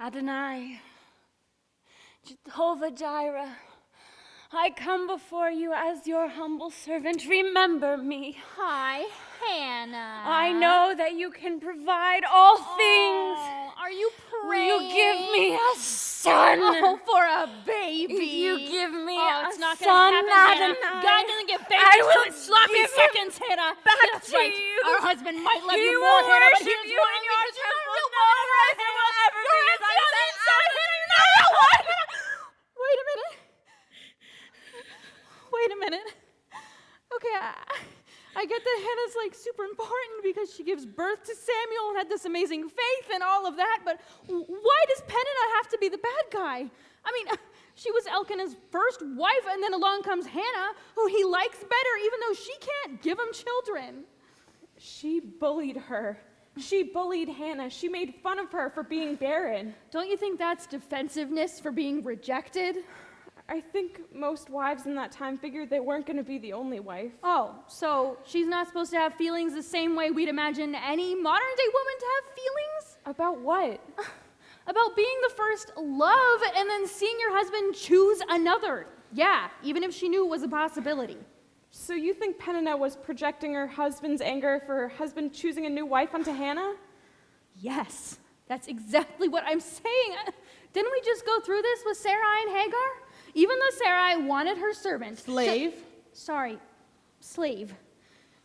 Adonai, Jehovah Jireh, I come before you as your humble servant. Remember me. Hi, Hannah. I know that you can provide all things. Are you Will praying? you give me a son? Oh, for a baby. If you give me it's a not son, gonna happen, Adonai, Hannah. God doesn't give I babies will to sloppy give him seconds, Hannah. back That's to right. you. Our husband might love He you will more, Hannah, but worship he's you wrong in your because you're a temple. real No woman, rest Hannah. will ever be You're as I empty on the said. inside, Hannah. You're not a real woman. Wait a minute. Wait a minute. Okay, I get that Hannah's like super important because she gives birth to Samuel and had this amazing faith and all of that, but why does Peninnah have to be the bad guy? I mean, she was Elkanah's first wife, and then along comes Hannah, who he likes better even though she can't give him children. She bullied her. She bullied Hannah. She made fun of her for being barren. Don't you think that's defensiveness for being rejected? I think most wives in that time figured they weren't going to be the only wife. Oh, so she's not supposed to have feelings the same way we'd imagine any modern-day woman to have feelings? About what? About being the first love and then seeing your husband choose another. Yeah, even if she knew it was a possibility. So you think Peninnah was projecting her husband's anger for her husband choosing a new wife onto Hannah? Yes, that's exactly what I'm saying. Didn't we just go through this with Sarai and Hagar? Even though Sarai wanted her servant... Slave? Slave.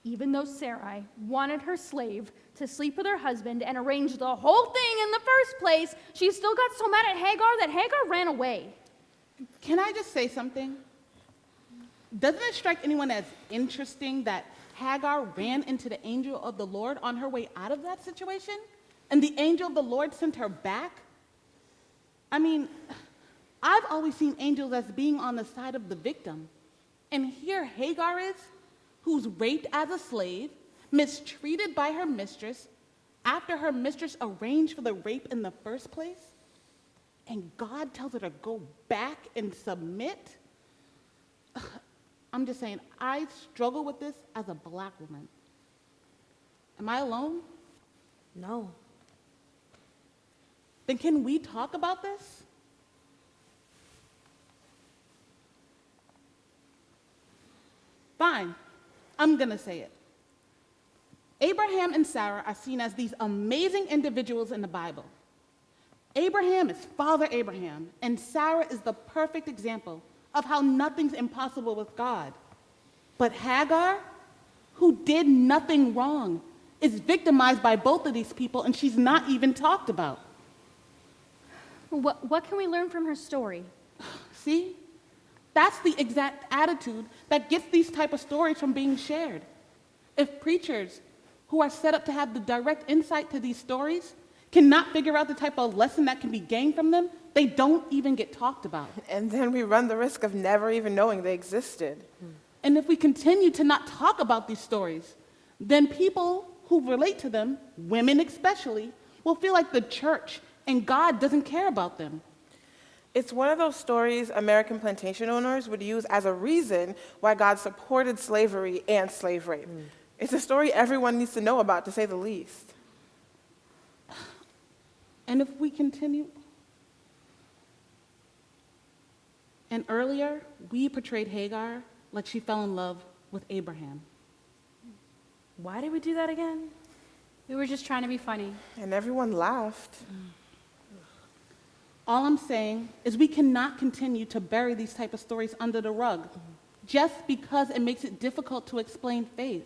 Even though Sarai wanted her slave to sleep with her husband and arrange the whole thing in the first place, she still got so mad at Hagar that Hagar ran away. Can I just say something? Doesn't it strike anyone as interesting that Hagar ran into the angel of the Lord on her way out of that situation? And the angel of the Lord sent her back? I mean, I've always seen angels as being on the side of the victim. And here Hagar is, who's raped as a slave, mistreated by her mistress, after her mistress arranged for the rape in the first place. And God tells her to go back and submit. I'm just saying, I struggle with this as a black woman. Am I alone? No. Then can we talk about this? Fine, I'm gonna say it. Abraham and Sarah are seen as these amazing individuals in the Bible. Abraham is Father Abraham, and Sarah is the perfect example of how nothing's impossible with God. But Hagar, who did nothing wrong, is victimized by both of these people, and she's not even talked about. What can we learn from her story? See? That's the exact attitude that gets these type of stories from being shared. If preachers who are set up to have the direct insight to these stories cannot figure out the type of lesson that can be gained from them, they don't even get talked about. And then we run the risk of never even knowing they existed. And if we continue to not talk about these stories, then people who relate to them, women especially, will feel like the church and God doesn't care about them. It's one of those stories American plantation owners would use as a reason why God supported slavery and slave rape. It's a story everyone needs to know about, to say the least. And if we continue, and earlier, we portrayed Hagar like she fell in love with Abraham. Why did we do that again? We were just trying to be funny. And everyone laughed. All I'm saying is we cannot continue to bury these type of stories under the rug just because it makes it difficult to explain faith.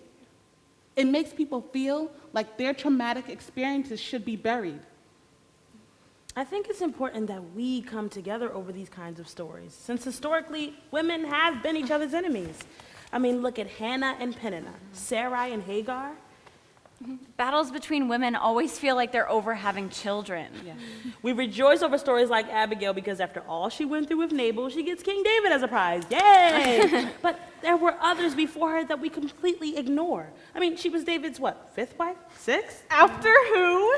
It makes people feel like their traumatic experiences should be buried. I think it's important that we come together over these kinds of stories, since historically, women have been each other's enemies. I mean, look at Hannah and Peninnah, Sarai and Hagar. Battles between women always feel like they're over having children. Yeah. We rejoice over stories like Abigail because after all she went through with Nabal, she gets King David as a prize. Yay! But there were others before her that we completely ignore. I mean, she was David's what, 5th wife? 6th? After who?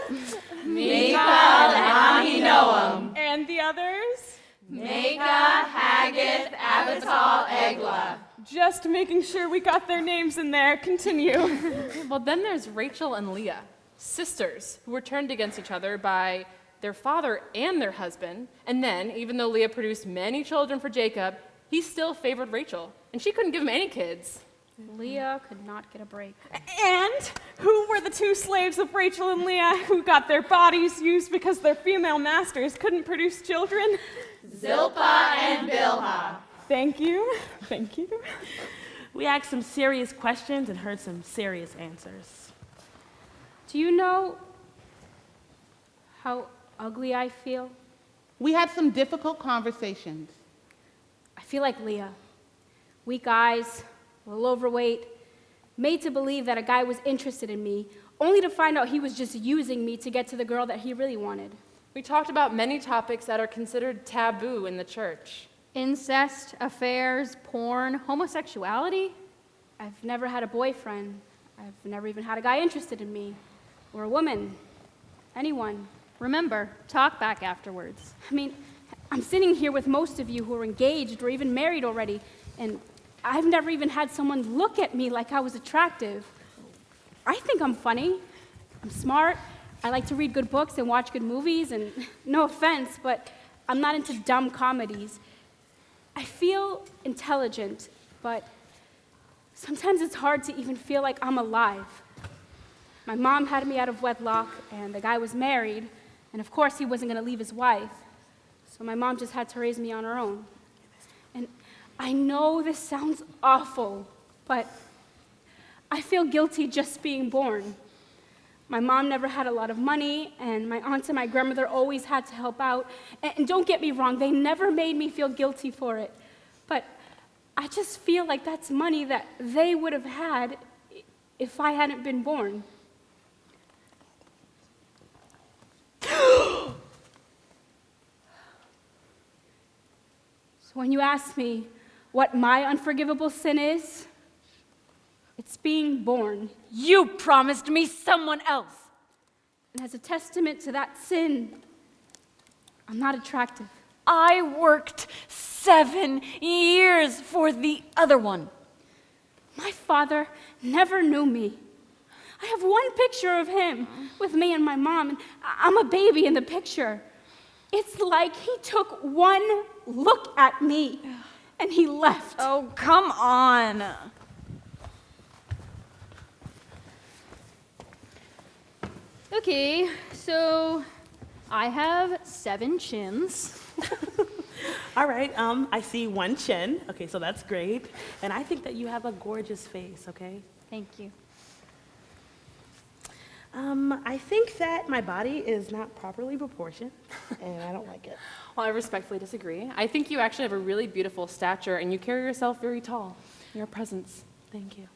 Michal and Ahinoam. And the others? Micah, Haggith, Abital, Eglah. Just making sure we got their names in there. Continue. Well, then there's Rachel and Leah, sisters who were turned against each other by their father and their husband. And then, even though Leah produced many children for Jacob, he still favored Rachel, and she couldn't give him any kids. Leah could not get a break. And who were the two slaves of Rachel and Leah who got their bodies used because their female masters couldn't produce children? Zilpah and Bilhah. Thank you. Thank you. We asked some serious questions and heard some serious answers. Do you know how ugly I feel? We had some difficult conversations. I feel like Leah. Weak eyes, a little overweight, made to believe that a guy was interested in me, only to find out he was just using me to get to the girl that he really wanted. We talked about many topics that are considered taboo in the church. Incest, affairs, porn, homosexuality. I've never had a boyfriend. I've never even had a guy interested in me, or a woman, anyone. Remember, talk back afterwards. I mean, I'm sitting here with most of you who are engaged or even married already, and I've never even had someone look at me like I was attractive. I think I'm funny. I'm smart. I like to read good books and watch good movies, and no offense, but I'm not into dumb comedies. I feel intelligent, but sometimes it's hard to even feel like I'm alive. My mom had me out of wedlock, and the guy was married, and of course he wasn't going to leave his wife. So my mom just had to raise me on her own. And I know this sounds awful, but I feel guilty just being born. My mom never had a lot of money, and my aunt and my grandmother always had to help out. And don't get me wrong, they never made me feel guilty for it. But I just feel like that's money that they would have had if I hadn't been born. So when you ask me what my unforgivable sin is, it's being born. You promised me someone else. And as a testament to that sin, I'm not attractive. I worked 7 years for the other one. My father never knew me. I have one picture of him with me and my mom, and I'm a baby in the picture. It's like he took one look at me and he left. Oh, come on. Okay, so I have 7 chins. All right, I see one chin. Okay, so that's great. And I think that you have a gorgeous face, okay? Thank you. I think that my body is not properly proportioned, and I don't like it. Well, I respectfully disagree. I think you actually have a really beautiful stature, and you carry yourself very tall. Your presence. Thank you.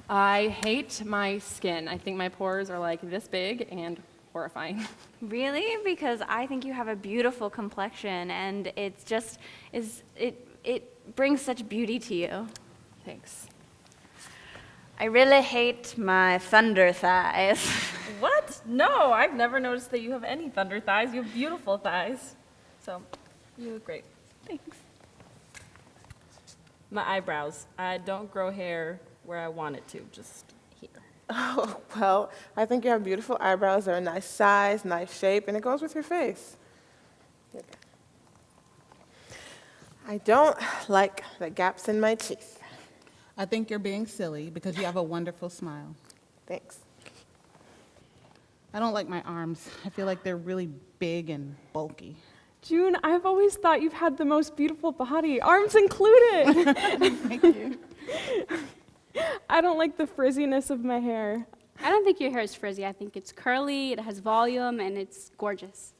I hate my skin. I think my pores are like this big and horrifying. Really? Because I think you have a beautiful complexion, and it's just it brings such beauty to you. Thanks. I really hate my thunder thighs. What? No, I've never noticed that you have any thunder thighs. You have beautiful thighs. So, you look great. Thanks. My eyebrows. I don't grow hair where I want it to, just here. Oh, well, I think you have beautiful eyebrows. They're a nice size, nice shape, and it goes with your face. Okay. I don't like the gaps in my teeth. I think you're being silly because you have a wonderful smile. Thanks. I don't like my arms. I feel like they're really big and bulky. June, I've always thought you've had the most beautiful body, arms included. Thank you. I don't like the frizziness of my hair. I don't think your hair is frizzy. I think it's curly, it has volume, and it's gorgeous.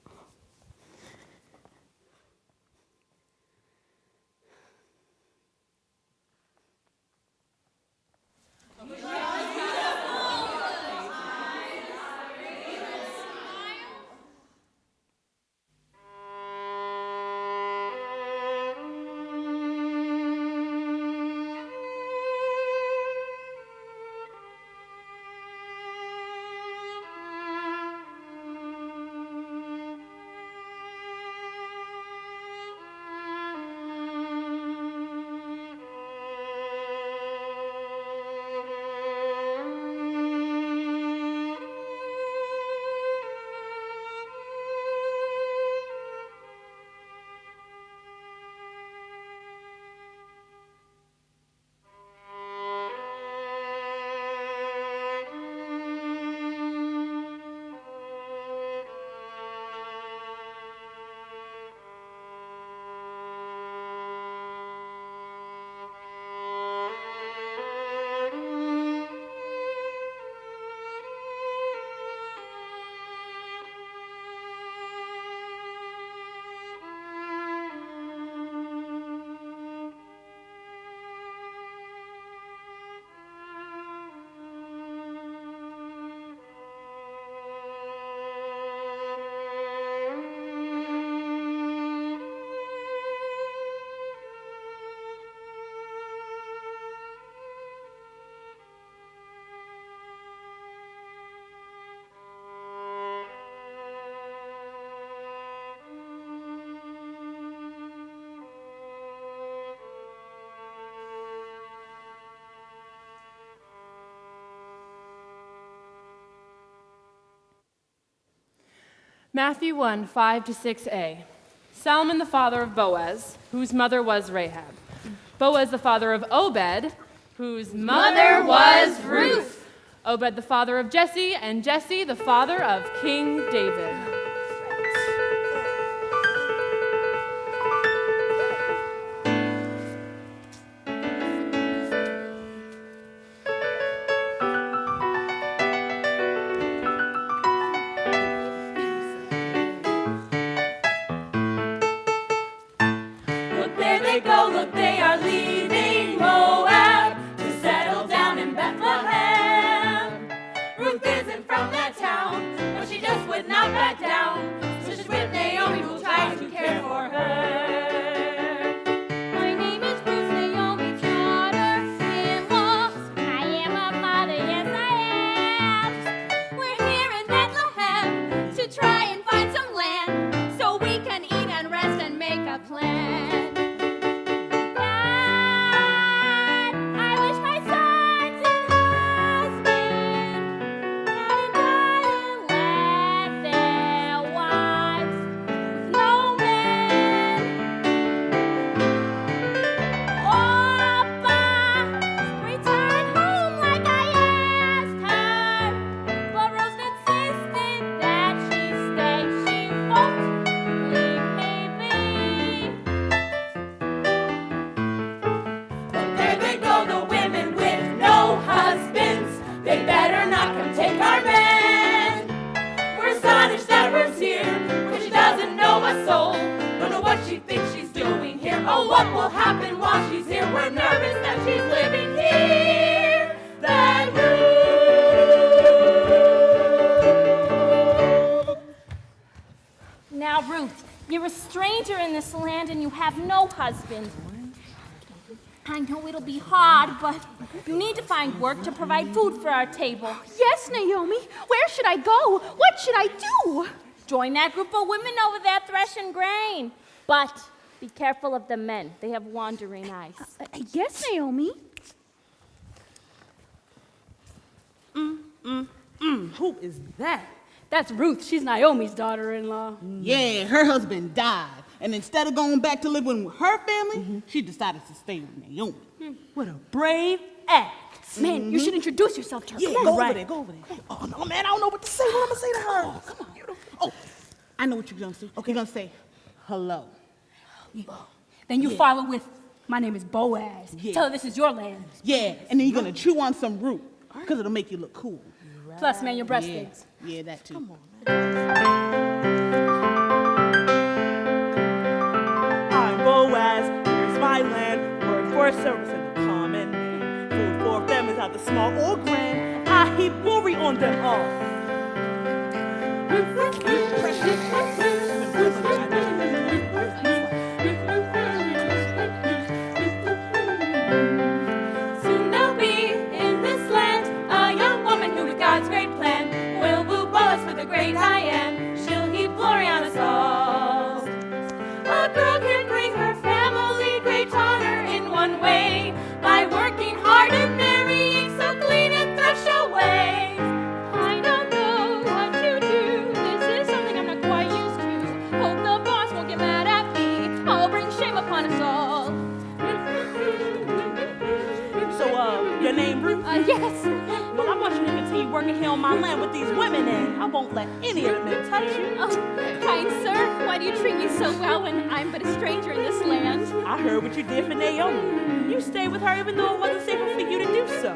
Matthew 1, 5 to 6a. Salmon, the father of Boaz, whose mother was Rahab. Boaz, the father of Obed, whose mother was Ruth. Obed, the father of Jesse, and Jesse, the father of King David. Look, there they go, look, they are leaving Moab to settle down in Bethlehem. Ruth isn't from that town, but she just would not back down. So she's with Naomi, who'll try to care for her. My name is Ruth Naomi's daughter-in-law. I am a mother, yes I am. We're here in Bethlehem to try and find some land so we can eat and rest and make a plan. God, I wish my sons and husband hadn't died and left their wives with no man. Opa, return home like I asked her, but Rose insisted that she stay. She won't leave me be. Look, there they go, the women with no husbands. They better not come take our men. We're astonished that Ruth's here, because she doesn't know a soul. Don't know what she thinks she's doing here. Oh, what will happen while she's here? We're nervous that she's living here. That Ruth. Now, Ruth, you're a stranger in this land and you have no husband. I know it'll be hard, but you need to find work to provide food for our table. Yes, Naomi. Where should I go? What should I do? Join that group of women over there threshing grain. But be careful of the men. They have wandering eyes. Yes, Naomi. Who is that? That's Ruth. She's Naomi's daughter-in-law. Yeah, her husband died. And instead of going back to live with her family, she decided to stay with Naomi. What a brave act. Man, you should introduce yourself to her. Yeah, Come go on. over there, go over there. Oh, no, man, I don't know what to say. What am I going to say to her? Oh, come on. Oh, I know what you're going to say. Okay. You're going to say, hello. Then you follow with, my name is Boaz. Yeah. Tell her this is your land. Yeah, and then you're going to chew on some root, because it'll make you look cool. Plus, man, your breast Yeah, stinks. yeah, that too. Come on. I'm Boaz, here's my land, work for service in the common. Food for families, either small or grand, I heap glory on them all. Soon there'll be in this land a young woman who with God's great plan will woo Boaz for the great I am. She'll heap glory on us all. A girl can bring her family great honor in one way, by working hard and marrying, so clean and thresh away. I don't know what to do. This is something I'm not quite used to. Hope the boss won't get mad at me. I'll bring shame upon us all. So, your name, Ruth? Yes. Well, I want you to continue working here on my land with these women, and I won't let any of the men touch you. Oh, kind sir, why do you treat me so well when I'm but a stranger in this land? I heard what you did for Naomi. You stayed with her even though it wasn't safe for you to do so.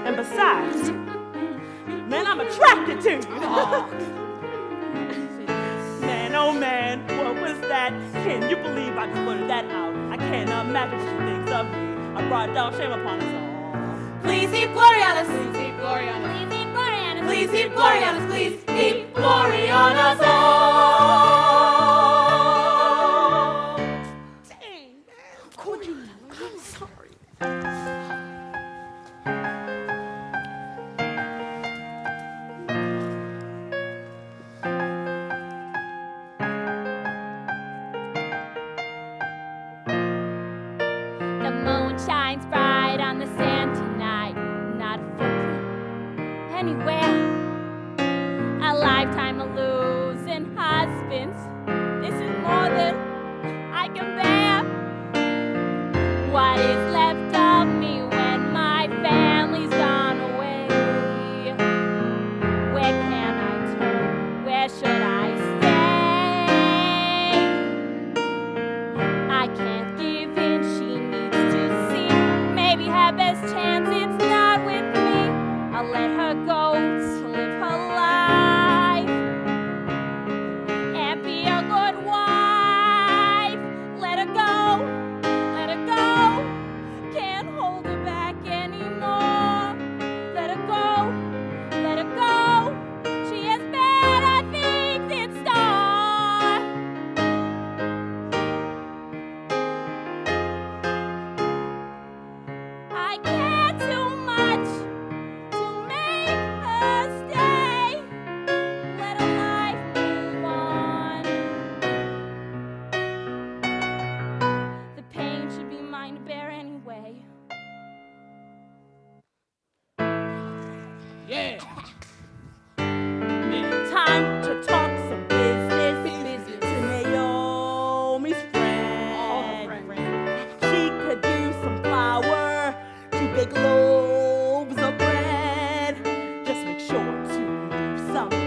And besides, man, I'm attracted to you. Man, oh man, what was that? Can you believe I just blurted that out? I can't imagine what she thinks of me. I brought down shame upon us all. Please heap glory on us. Please heap glory on us. Please heap glory on us. Please heap glory on us. Please heap glory on us all. Dang, man. Could you? I'm sorry. The moon shines bright on the sand tonight. Not a footprint anywhere. A lifetime of losing heart.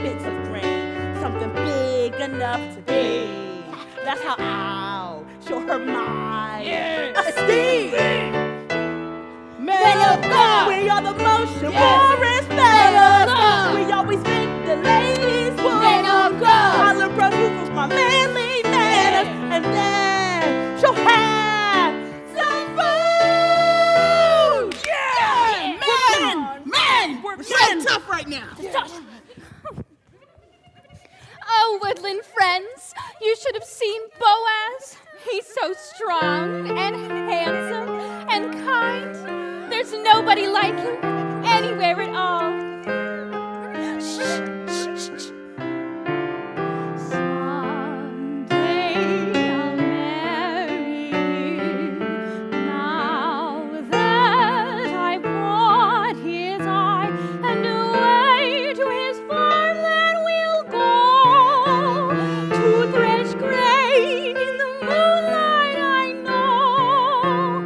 bits of grain, something big enough to be. That's how I'll show her my esteem. Men of God, we are the most chivalrous men of God. We always make the ladies want men of God. I'll improve with my manly manners, and then she'll have some food. Men! We're so tough right now. Oh, woodland friends, you should have seen Boaz. He's so strong and handsome and kind. There's nobody like him anywhere at all. Someday I'll marry you. Now that I brought his eye, and away to his farmland we'll go to thresh grain in the moonlight, I know.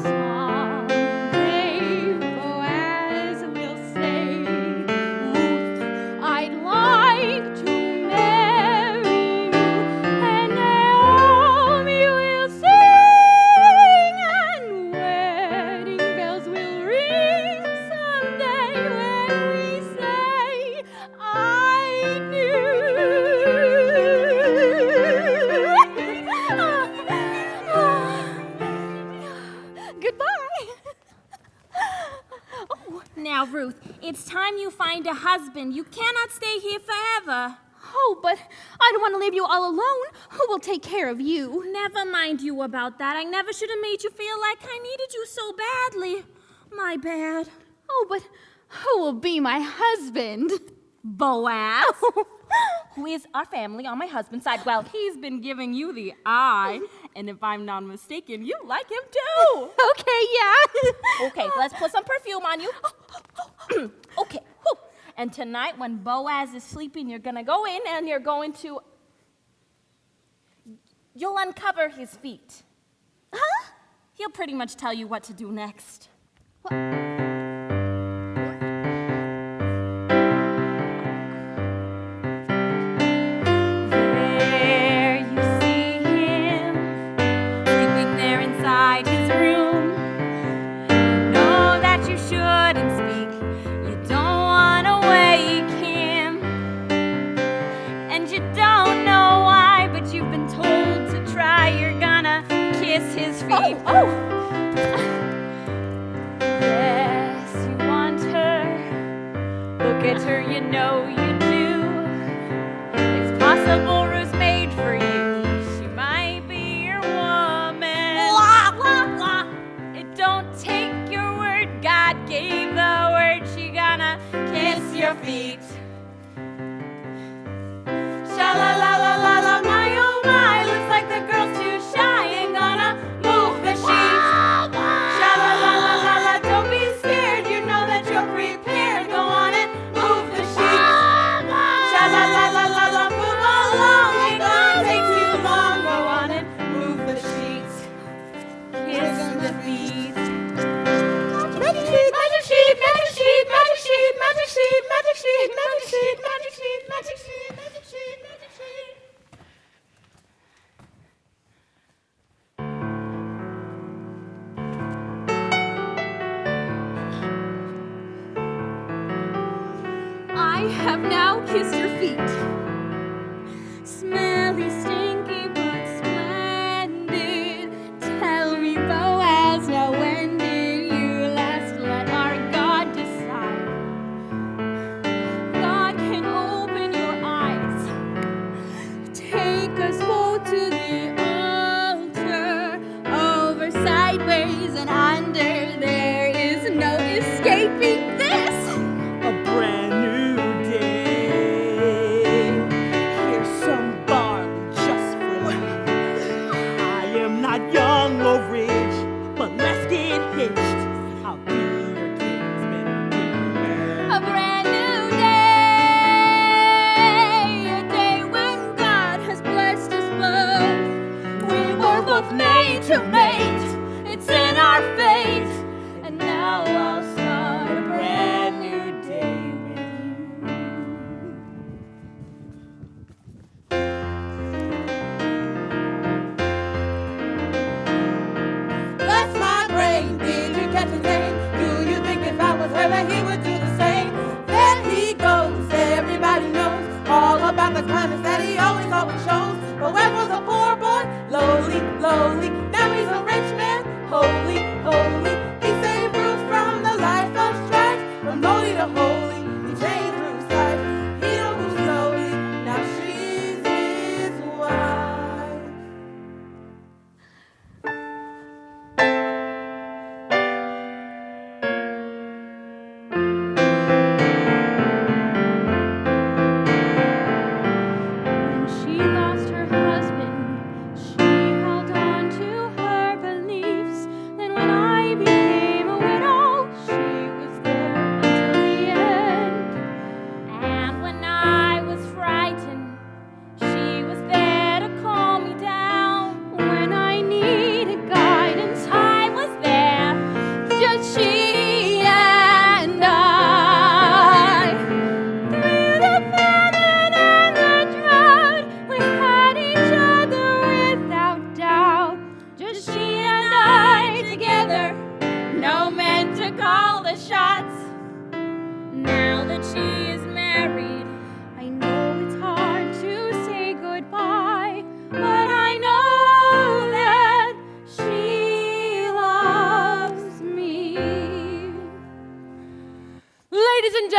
Someday Boaz will say, Ruth, I'd like to marry you, and Naomi will sing, and wedding bells will ring someday when we say, I knew. Goodbye. Now, Ruth, it's time you find a husband. You cannot stay here forever. Oh, but I don't want to leave you all alone. Who will take care of you? Never mind you about that. I never should have made you feel like I needed you so badly. My bad. Oh, but who will be my husband? Boaz, who is our family on my husband's side. Well, he's been giving you the eye, and if I'm not mistaken, you like him too. Okay, yeah. Okay, let's put some perfume on you. Okay, whew. And tonight when Boaz is sleeping, you're gonna go in and you're going to, you'll uncover his feet. Huh? He'll pretty much tell you what to do next. There you see him, sleeping there inside his room. You know that you shouldn't speak, you don't want to wake him. And you don't know why, but you've been told to try. You're gonna kiss his feet. Yes, you want her. Look at her, you know you do. It's possible Ruth's made for you. She might be your woman. Blah, blah, blah. It don't take your word. God gave the word. She gonna kiss your feet. Sha la la la la la, my oh my. Looks like the girl's too shy. Ain't gonna move the sheets. Sha la la la la la, don't be scared. You know that you're prepared. Go on and move the sheets. Sha la la la la la, move along. Ain't gonna take too long. Go on and move the sheets. Kiss the feet. Magic sheet, magic sheet, magic sheet, magic sheet, magic sheet, magic sheet, magic sheet, magic sheet, magic sheet, magic sheet, magic sheet. I have now kissed your feet. Smelly, stinky, but splendid. Tell me, Boaz, now when did you last let our God decide? God can open your eyes. Take us both to the altar. Over, sideways, and under. There is no escaping this. A brand new day.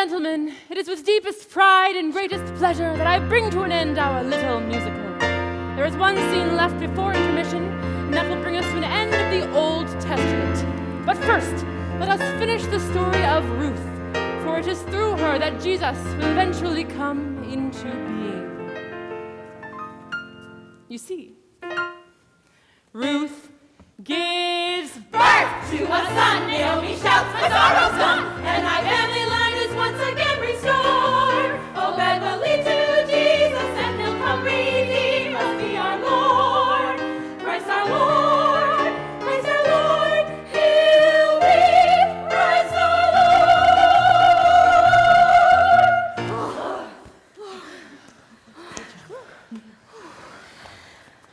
gentlemen, it is with deepest pride and greatest pleasure that I bring to an end our little musical. There is one scene left before intermission, and that will bring us to an end of the Old Testament. But first, let us finish the story of Ruth, for it is through her that Jesus will eventually come into being. You see, Ruth gives birth To a son, Naomi shouts, my sorrow's done, and my family line is once again restored. Oh, bed will lead to Jesus, and he'll come redeem us, be our Lord. Christ our Lord, Christ our Lord, he'll be Christ our Lord.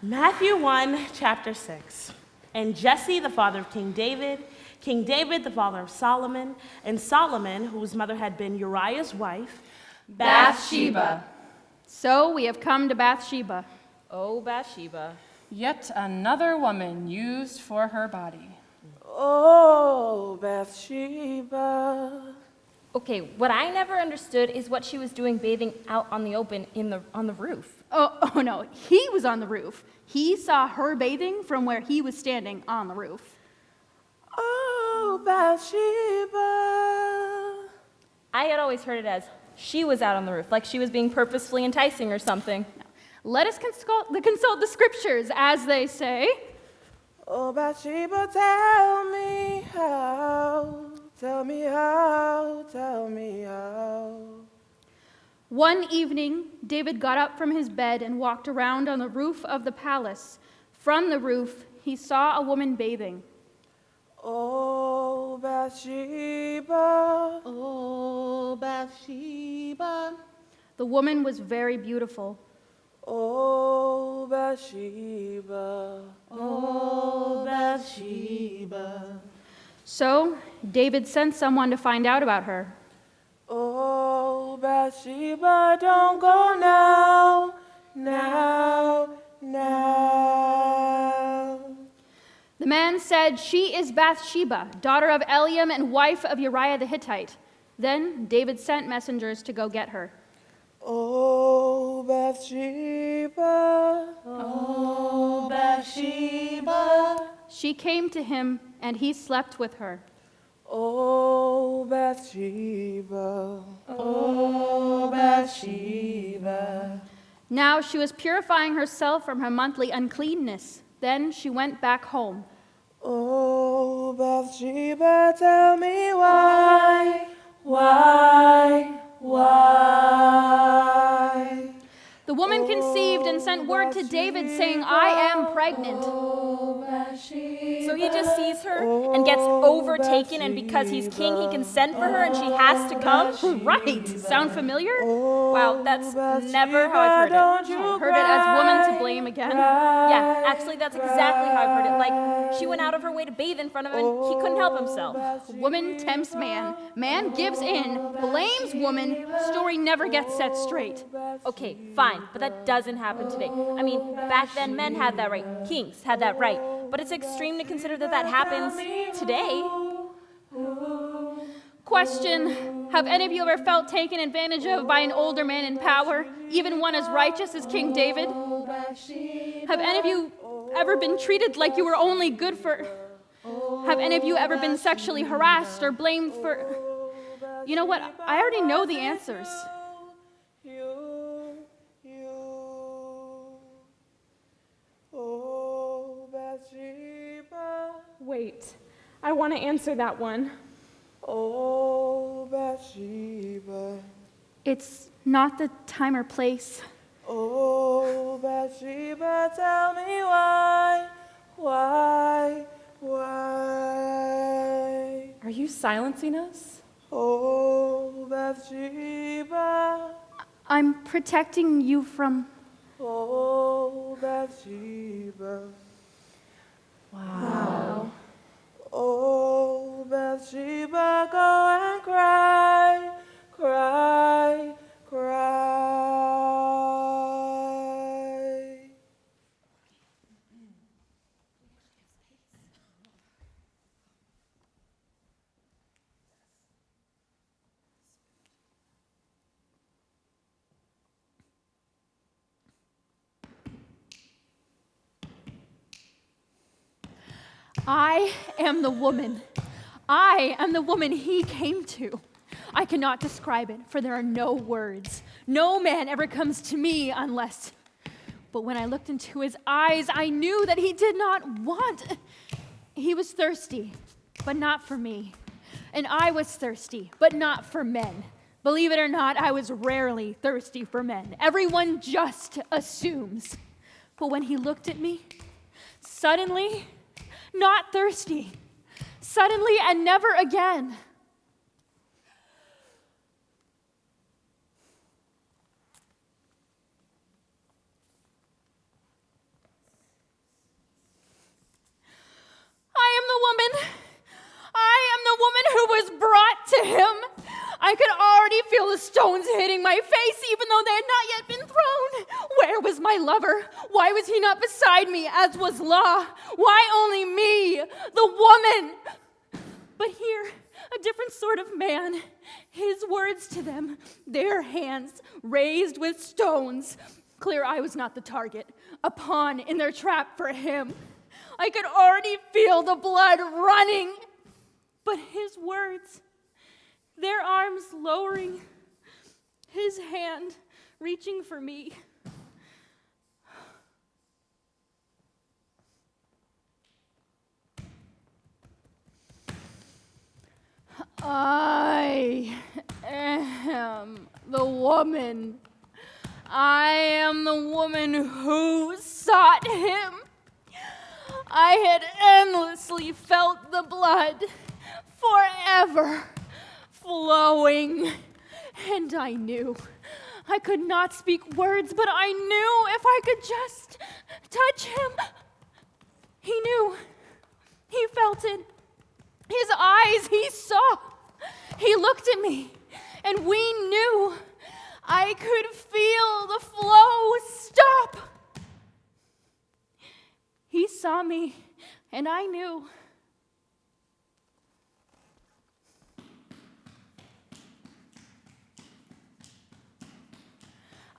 Matthew 1, chapter 6. And Jesse, the father of King David the father of Solomon, and Solomon, whose mother had been Uriah's wife, Bathsheba. So we have come to Bathsheba. Oh, Bathsheba. Yet another woman used for her body. Oh, Bathsheba. Okay, what I never understood is what she was doing bathing out on the open on the roof. Oh no, he was on the roof. He saw her bathing from where he was standing on the roof. Oh, Bathsheba. I had always heard it as she was out on the roof, like she was being purposefully enticing or something. Let us consult the scriptures, as they say. Oh, Bathsheba, tell me how. Tell me how. Tell me how. One evening, David got up from his bed and walked around on the roof of the palace. From the roof, he saw a woman bathing. Oh, Bathsheba. Oh, Bathsheba. The woman was very beautiful. Oh, Bathsheba. Oh, Bathsheba. So David sent someone to find out about her. Oh, Bathsheba, don't go now, now, now. The man said, "She is Bathsheba, daughter of Eliam and wife of Uriah the Hittite." Then David sent messengers to go get her. Oh, Bathsheba. Oh, Bathsheba. She came to him, and he slept with her. Oh, Bathsheba. Oh, Bathsheba. Now she was purifying herself from her monthly uncleanness. Then she went back home. Oh, Bathsheba, tell me why, why? The woman conceived and sent word to David saying, "I am pregnant." So he just sees her and gets overtaken, and because he's king, he can send for her and she has to come? Right. Sound familiar? Wow, that's never how I've heard it. Heard it as woman to blame again? Yeah, actually, that's exactly how I've heard it. Like, she went out of her way to bathe in front of him and he couldn't help himself. Woman tempts man. Man gives in, blames woman. Story never gets set straight. Okay, fine, but that doesn't happen today. I mean, back then men had that right. Kings had that right. But it's extreme to consider that that happens today. Question: have any of you ever felt taken advantage of by an older man in power, even one as righteous as King David? Have any of you ever been treated like you were only good for... Have any of you ever been sexually harassed or blamed for... You know what? I already know the answers. Oh, Bathsheba. Wait, I want to answer that one. Oh, Bathsheba. It's not the time or place. Oh, Bathsheba, tell me why. Are you silencing us? Oh, Bathsheba. I'm protecting you from... Oh, Bathsheba. Wow. Oh, Bathsheba, go and cry, cry, cry. I am the woman. I am the woman he came to. I cannot describe it, for there are no words. No man ever comes to me unless... But when I looked into his eyes, I knew that he did not want. He was thirsty, but not for me. And I was thirsty, but not for men. Believe it or not, I was rarely thirsty for men. Everyone just assumes. But when he looked at me, suddenly, not thirsty. Suddenly and never again. I am the woman who was brought to him. I could already feel the stones hitting my face, even though they had not yet been thrown. Where was my lover? Why was he not beside me, as was law? Why only me, the woman? But here, a different sort of man. His words to them, their hands raised with stones. Clear I was not the target, a pawn in their trap for him. I could already feel the blood running. But his words, their arms lowering, his hand reaching for me. I am the woman. I am the woman who sought him. I had endlessly felt the blood forever flowing, and I knew. I could not speak words, but I knew if I could just touch him. He knew. He felt it. His eyes, he saw. He looked at me, and we knew. I could feel the flow stop. He saw me, and I knew.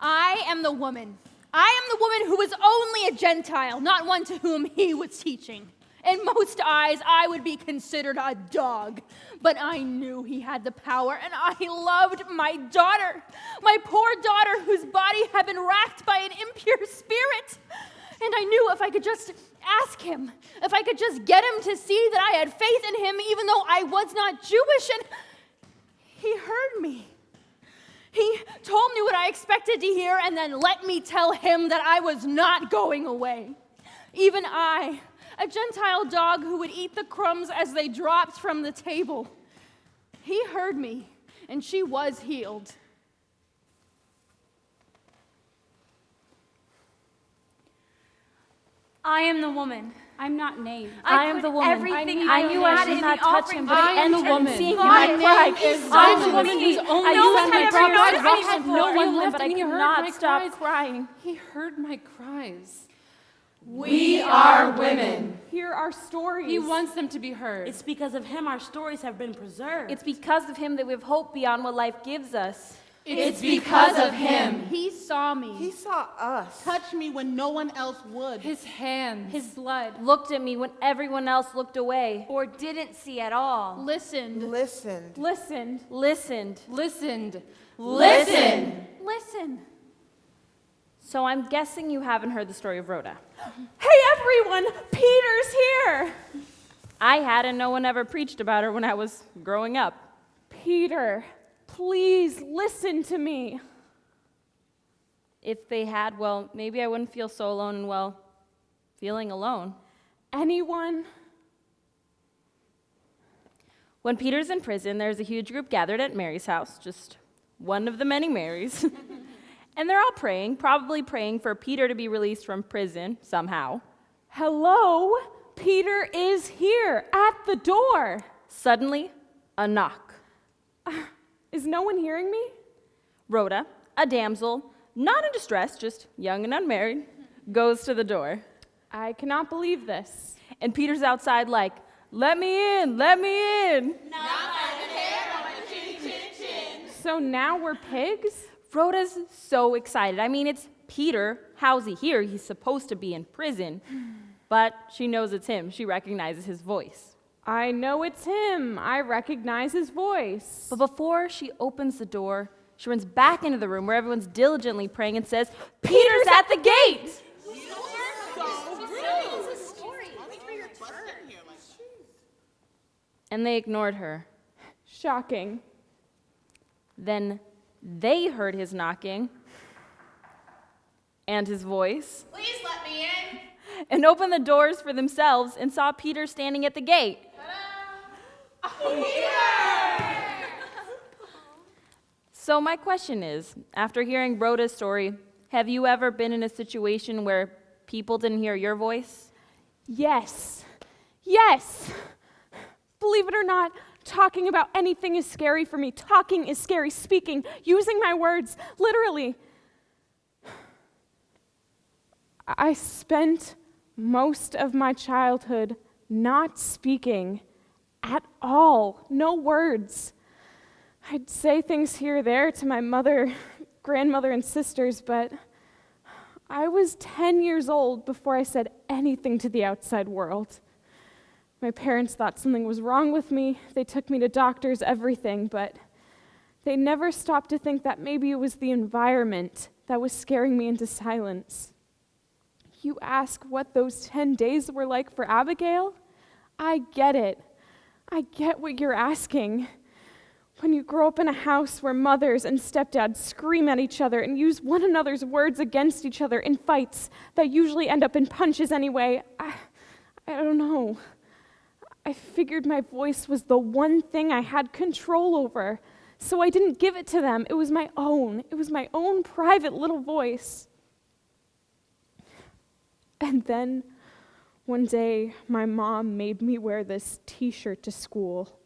I am the woman. I am the woman who was only a Gentile, not one to whom he was teaching. In most eyes, I would be considered a dog. But I knew he had the power, and I loved my daughter, my poor daughter whose body had been racked by an impure spirit. And I knew if I could just ask him, if I could just get him to see that I had faith in him, even though I was not Jewish, and he heard me. He told me what I expected to hear and then let me tell him that I was not going away. Even I, a Gentile dog who would eat the crumbs as they dropped from the table. He heard me, and she was healed. I am the woman. I'm not named. I am the woman. Everything I knew I should not touch him, but I am the woman. seeing him, My I cried. name is I'm the Zoe. woman He's who's only no son one of had God. ever noticed God me had before, no one left, but I and he could heard not my stop cries. crying. He heard my cries. We are women. Hear our stories. He wants them to be heard. It's because of him our stories have been preserved. It's because of him that we have hope beyond what life gives us. It's because of him. He saw me. He saw us. Touched me when no one else would. His hands. His blood. Looked at me when everyone else looked away. Or didn't see at all. Listened. Listened. Listened. Listened. Listened. Listen. Listen. So I'm guessing you haven't heard the story of Rhoda. Hey everyone, Peter's here. I hadn't. No one ever preached about her when I was growing up. Peter, please listen to me. If they had, well, maybe I wouldn't feel so alone and, well, feeling alone. Anyone? When Peter's in prison, there's a huge group gathered at Mary's house, just one of the many Marys. And they're all praying, probably praying for Peter to be released from prison somehow. Hello? Peter is here at the door. Suddenly, a knock. Is no one hearing me? Rhoda, a damsel, not in distress, just young and unmarried, goes to the door. I cannot believe this. And Peter's outside like, let me in, let me in. So now we're pigs? Rhoda's so excited. I mean, it's Peter. How's he here? He's supposed to be in prison. but she knows it's him. She recognizes his voice. I know it's him. I recognize his voice. But before she opens the door, she runs back into the room where everyone's diligently praying and says, "Peter's at the gate!" And they ignored her. Shocking. Then they heard his knocking and his voice. Please let me in. And opened the doors for themselves and saw Peter standing at the gate. So my question is, after hearing Rhoda's story, have you ever been in a situation where people didn't hear your voice? Yes. Yes. Believe it or not, talking about anything is scary for me. Talking is scary. Speaking, using my words, literally. I spent most of my childhood not speaking at all. No words. I'd say things here or there to my mother, grandmother, and sisters, but I was 10 years old before I said anything to the outside world. My parents thought something was wrong with me. They took me to doctors, everything, but they never stopped to think that maybe it was the environment that was scaring me into silence. You ask what those 10 days were like for Abigail? I get it. I get what you're asking. When you grow up in a house where mothers and stepdads scream at each other and use one another's words against each other in fights that usually end up in punches anyway, I don't know. I figured my voice was the one thing I had control over, so I didn't give it to them. It was my own. It was my own private little voice. And then one day, my mom made me wear this t-shirt to school,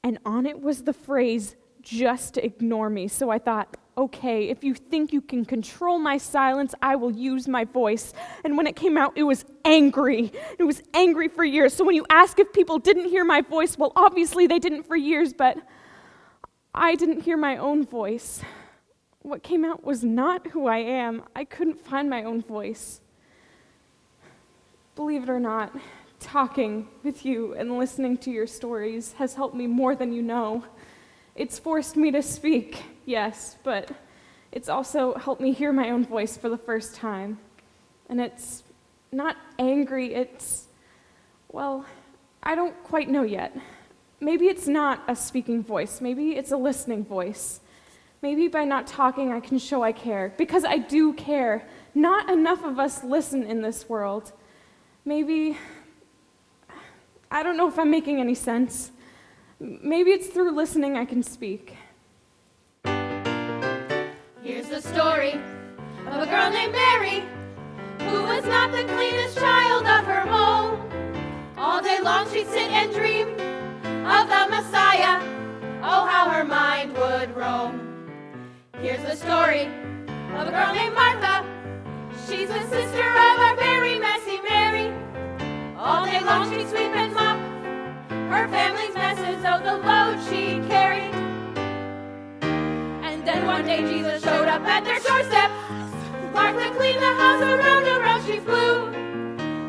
and on it was the phrase, "Just ignore me." So I thought, okay, if you think you can control my silence, I will use my voice. And when it came out, it was angry. It was angry for years. So when you ask if people didn't hear my voice, well, obviously they didn't for years, but I didn't hear my own voice. What came out was not who I am. I couldn't find my own voice. Believe it or not, talking with you and listening to your stories has helped me more than you know. It's forced me to speak, yes, but it's also helped me hear my own voice for the first time. And it's not angry, well, I don't quite know yet. Maybe it's not a speaking voice, maybe it's a listening voice. Maybe by not talking I can show I care, because I do care. Not enough of us listen in this world. Maybe, I don't know if I'm making any sense. Maybe it's through listening I can speak. Here's the story of a girl named Mary, who was not the cleanest child of her home. All day long she'd sit and dream of the Messiah. Oh, how her mind would roam. Here's the story of a girl named Martha. She's the sister of our very messy Mary. All day long she'd sweep and mop her family's messes, oh, the load she carried. And then one day Jesus showed up at their doorstep. Martha cleaned the house, around she flew.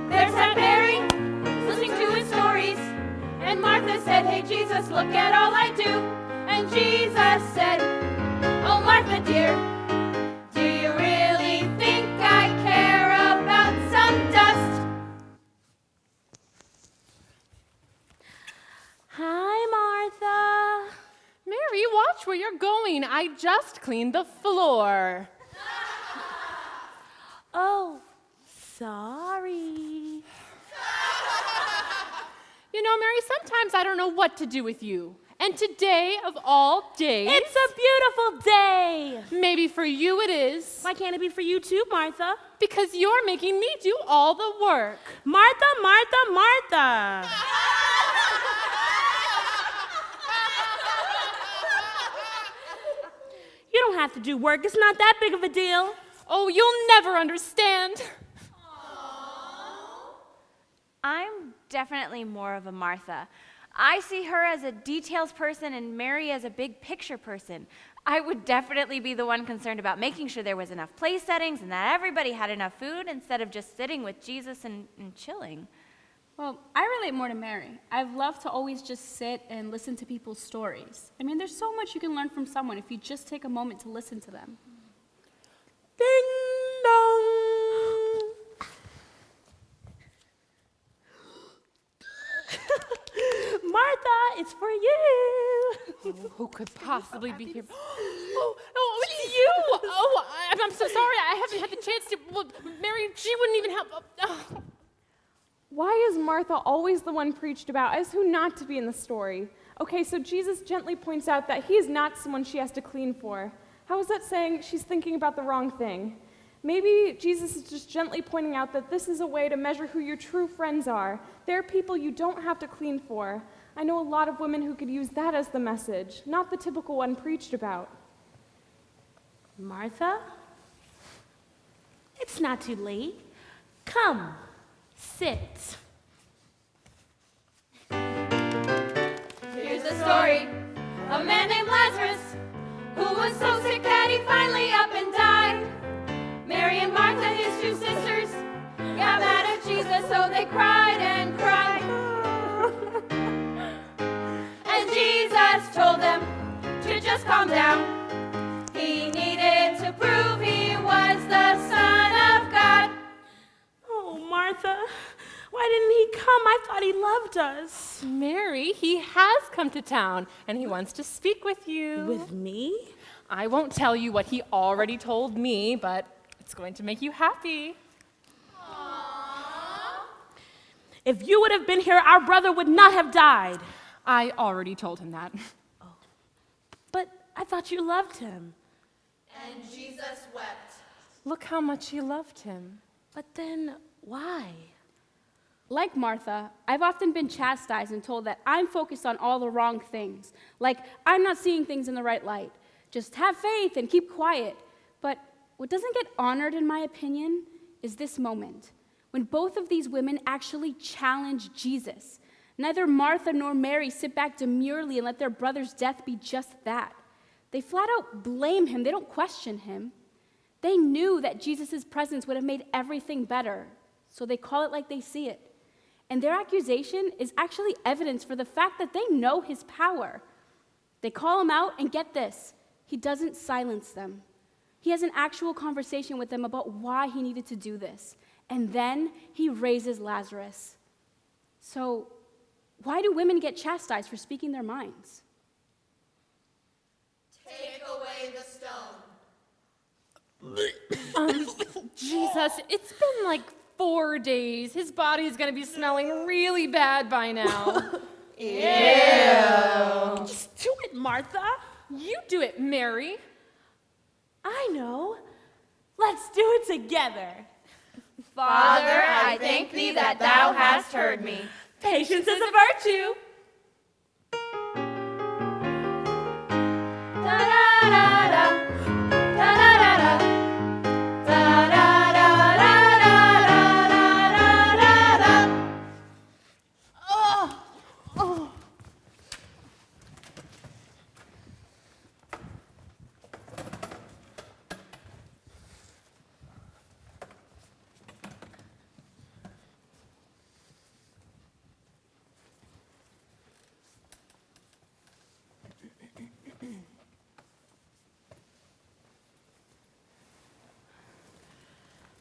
There sat Mary, listening to his stories. And Martha said, "Hey Jesus, look at all I do." And Jesus said, "Oh Martha dear, do you really think I care about sun dust?" Hi, Martha. Mary, watch where you're going. I just cleaned the floor. Oh, sorry. You know, Mary, sometimes I don't know what to do with you. And today, of all days... It's a beautiful day. Maybe for you it is. Why can't it be for you too, Martha? Because you're making me do all the work. Martha, Martha, Martha. You don't have to do work. It's not that big of a deal. Oh, you'll never understand. I'm definitely more of a Martha. I see her as a details person and Mary as a big picture person. I would definitely be the one concerned about making sure there was enough place settings and that everybody had enough food instead of just sitting with Jesus and chilling. Well, I relate more to Mary. I've loved to always just sit and listen to people's stories. I mean, there's so much you can learn from someone if you just take a moment to listen to them. Ding dong. Martha, it's for you. Oh, who could possibly be here? Oh, it's you! Oh, I'm so sorry. I haven't had the chance to. Well, Mary, she wouldn't even help. Oh. Why is Martha always the one preached about as who not to be in the story? Okay, so Jesus gently points out that he is not someone she has to clean for. How is that saying she's thinking about the wrong thing? Maybe Jesus is just gently pointing out that this is a way to measure who your true friends are. They're people you don't have to clean for. I know a lot of women who could use that as the message, not the typical one preached about. Martha, it's not too late. Come, sit. Here's the story of a man named Lazarus who was so sick that he finally up and died. Mary and Martha, his two sisters, got mad at Jesus, so they cried and cried. And Jesus told them to just calm down. He needed to prove he was the Son of God. Oh, Martha, why didn't he come? I thought he loved us. Mary, he has come to town, and he wants to speak with you. With me? I won't tell you what he already told me, but it's going to make you happy. If you would have been here, our brother would not have died. I already told him that. Oh. But I thought you loved him. And Jesus wept. Look how much he loved him. But then, why? Like Martha, I've often been chastised and told that I'm focused on all the wrong things. Like, I'm not seeing things in the right light. Just have faith and keep quiet. But what doesn't get honored, in my opinion, is this moment, when both of these women actually challenge Jesus. Neither Martha nor Mary sit back demurely and let their brother's death be just that. They flat out blame him. They don't question him. They knew that Jesus' presence would have made everything better, so they call it like they see it. And their accusation is actually evidence for the fact that they know his power. They call him out, and get this, he doesn't silence them. He has an actual conversation with them about why he needed to do this. And then he raises Lazarus. So, why do women get chastised for speaking their minds? Take away the stone. Jesus, it's been like 4 days. His body's gonna be smelling really bad by now. Ew. Just do it, Martha. You do it, Mary. I know. Let's do it together. Father, I thank thee that thou hast heard me. Patience is a virtue. Da-da-da-da. Da-da-da-da. Da-da-da-da-da-da-da-da-da. Oh, oh.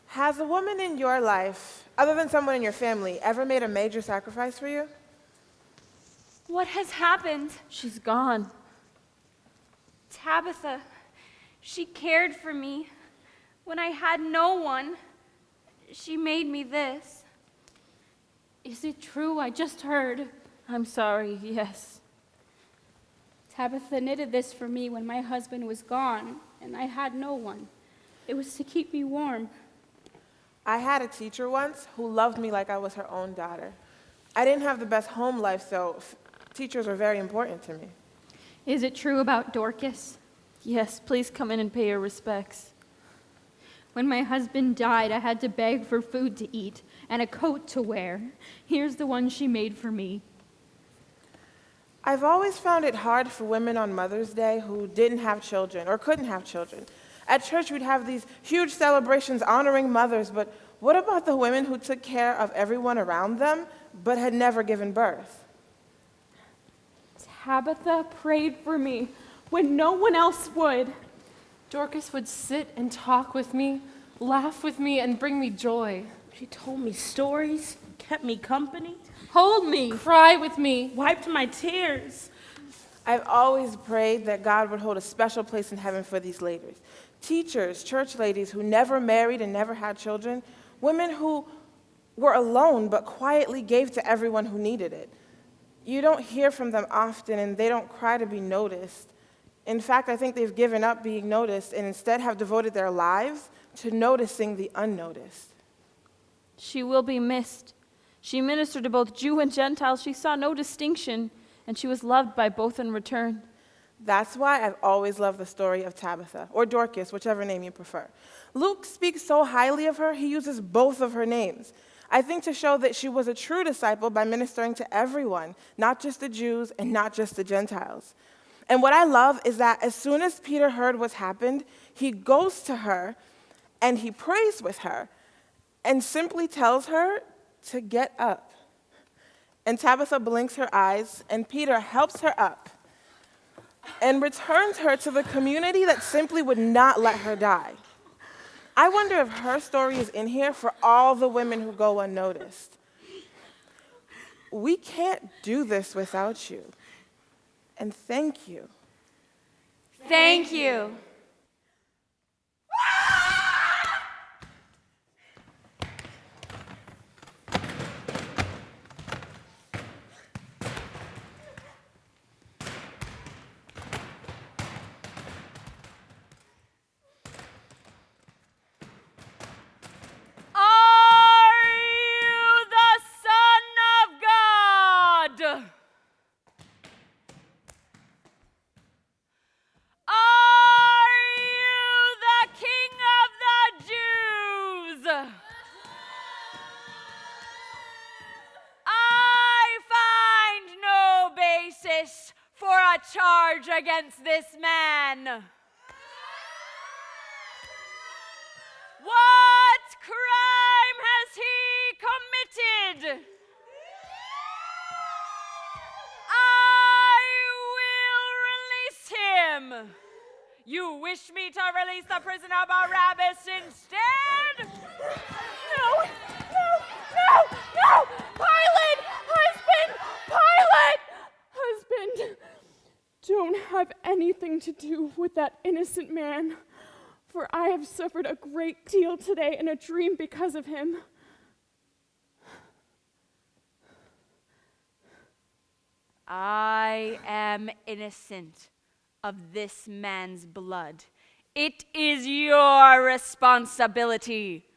Has a woman in your life, other than someone in your family, ever made a major sacrifice for you? What has happened? She's gone. Tabitha, she cared for me. When I had no one, she made me this. Is it true? I just heard. I'm sorry, yes. Tabitha knitted this for me when my husband was gone and I had no one. It was to keep me warm. I had a teacher once who loved me like I was her own daughter. I didn't have the best home life, so teachers were very important to me. Is it true about Dorcas? Yes, please come in and pay your respects. When my husband died, I had to beg for food to eat and a coat to wear. Here's the one she made for me. I've always found it hard for women on Mother's Day who didn't have children or couldn't have children. At church, we'd have these huge celebrations honoring mothers, but what about the women who took care of everyone around them but had never given birth? Tabitha prayed for me when no one else would. Dorcas would sit and talk with me, laugh with me, and bring me joy. She told me stories, kept me company, Hold me, cry with me. wiped my tears. I've always prayed that God would hold a special place in heaven for these ladies. Teachers, church ladies who never married and never had children, women who were alone but quietly gave to everyone who needed it. You don't hear from them often, and they don't cry to be noticed. In fact, I think they've given up being noticed and instead have devoted their lives to noticing the unnoticed. She will be missed. She ministered to both Jew and Gentile. She saw no distinction, and she was loved by both in return. That's why I've always loved the story of Tabitha, or Dorcas, whichever name you prefer. Luke speaks so highly of her, he uses both of her names. I think to show that she was a true disciple by ministering to everyone, not just the Jews and not just the Gentiles. And what I love is that as soon as Peter heard what's happened, he goes to her and he prays with her and simply tells her to get up. And Tabitha blinks her eyes, and Peter helps her up and returns her to the community that simply would not let her die. I wonder if her story is in here for all the women who go unnoticed. We can't do this without you. And thank you. Thank you. Charge against this man. What crime has he committed? I will release him. You wish me to release the prisoner Barabbas instead? No! Pilate! Husband! Don't have anything to do with that innocent man, for I have suffered a great deal today in a dream because of him. I am innocent of this man's blood. It is your responsibility.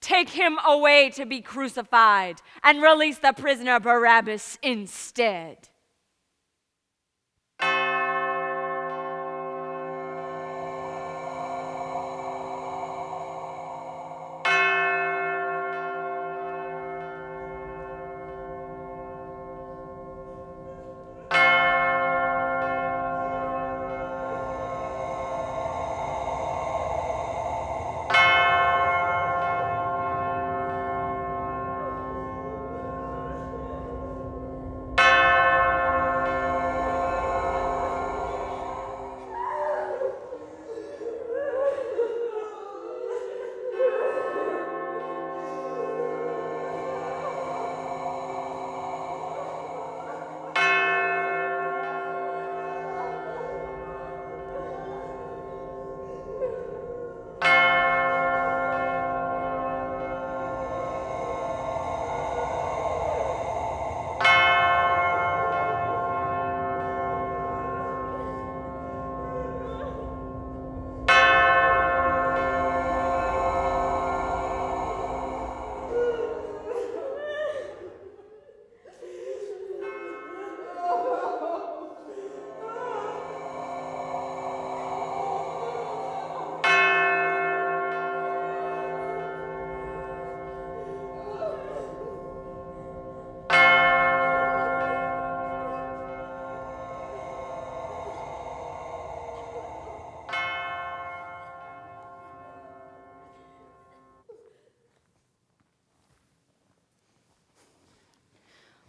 Take him away to be crucified and release the prisoner Barabbas instead.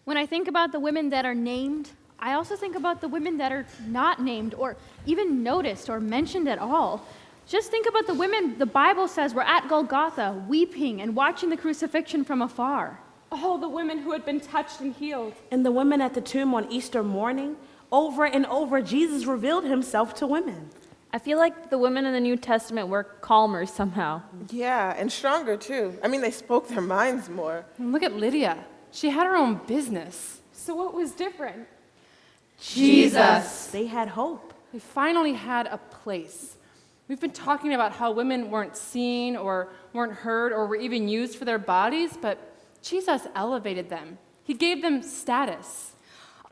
When I think about the women that are named, I also think about the women that are not named or even noticed or mentioned at all. Just think about the women the Bible says were at Golgotha, weeping and watching the crucifixion from afar. All the women who had been touched and healed. And the women at the tomb on Easter morning, over and over, Jesus revealed himself to women. I feel like the women in the New Testament were calmer somehow. Yeah, and stronger too. I mean, they spoke their minds more. And look at Lydia. She had her own business. So what was different? Jesus. They had hope. They finally had a place. We've been talking about how women weren't seen or weren't heard or were even used for their bodies, but Jesus elevated them. He gave them status.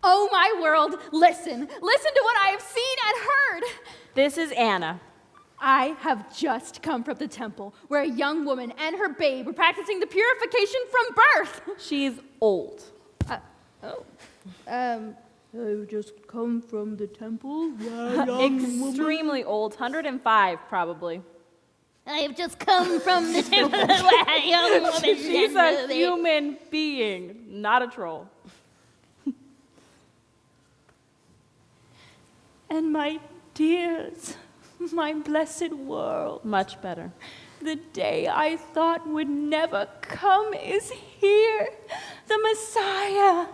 Oh my world, listen to what I have seen and heard. This is Anna. I have just come from the temple where a young woman and her babe were practicing the purification from birth. She's old. I've just come from the temple. Extremely old, 105 probably. I have just come from the temple where a young woman She's a human being, not a troll. And my dears, my blessed world, Much better. the day I thought would never come is here, the Messiah.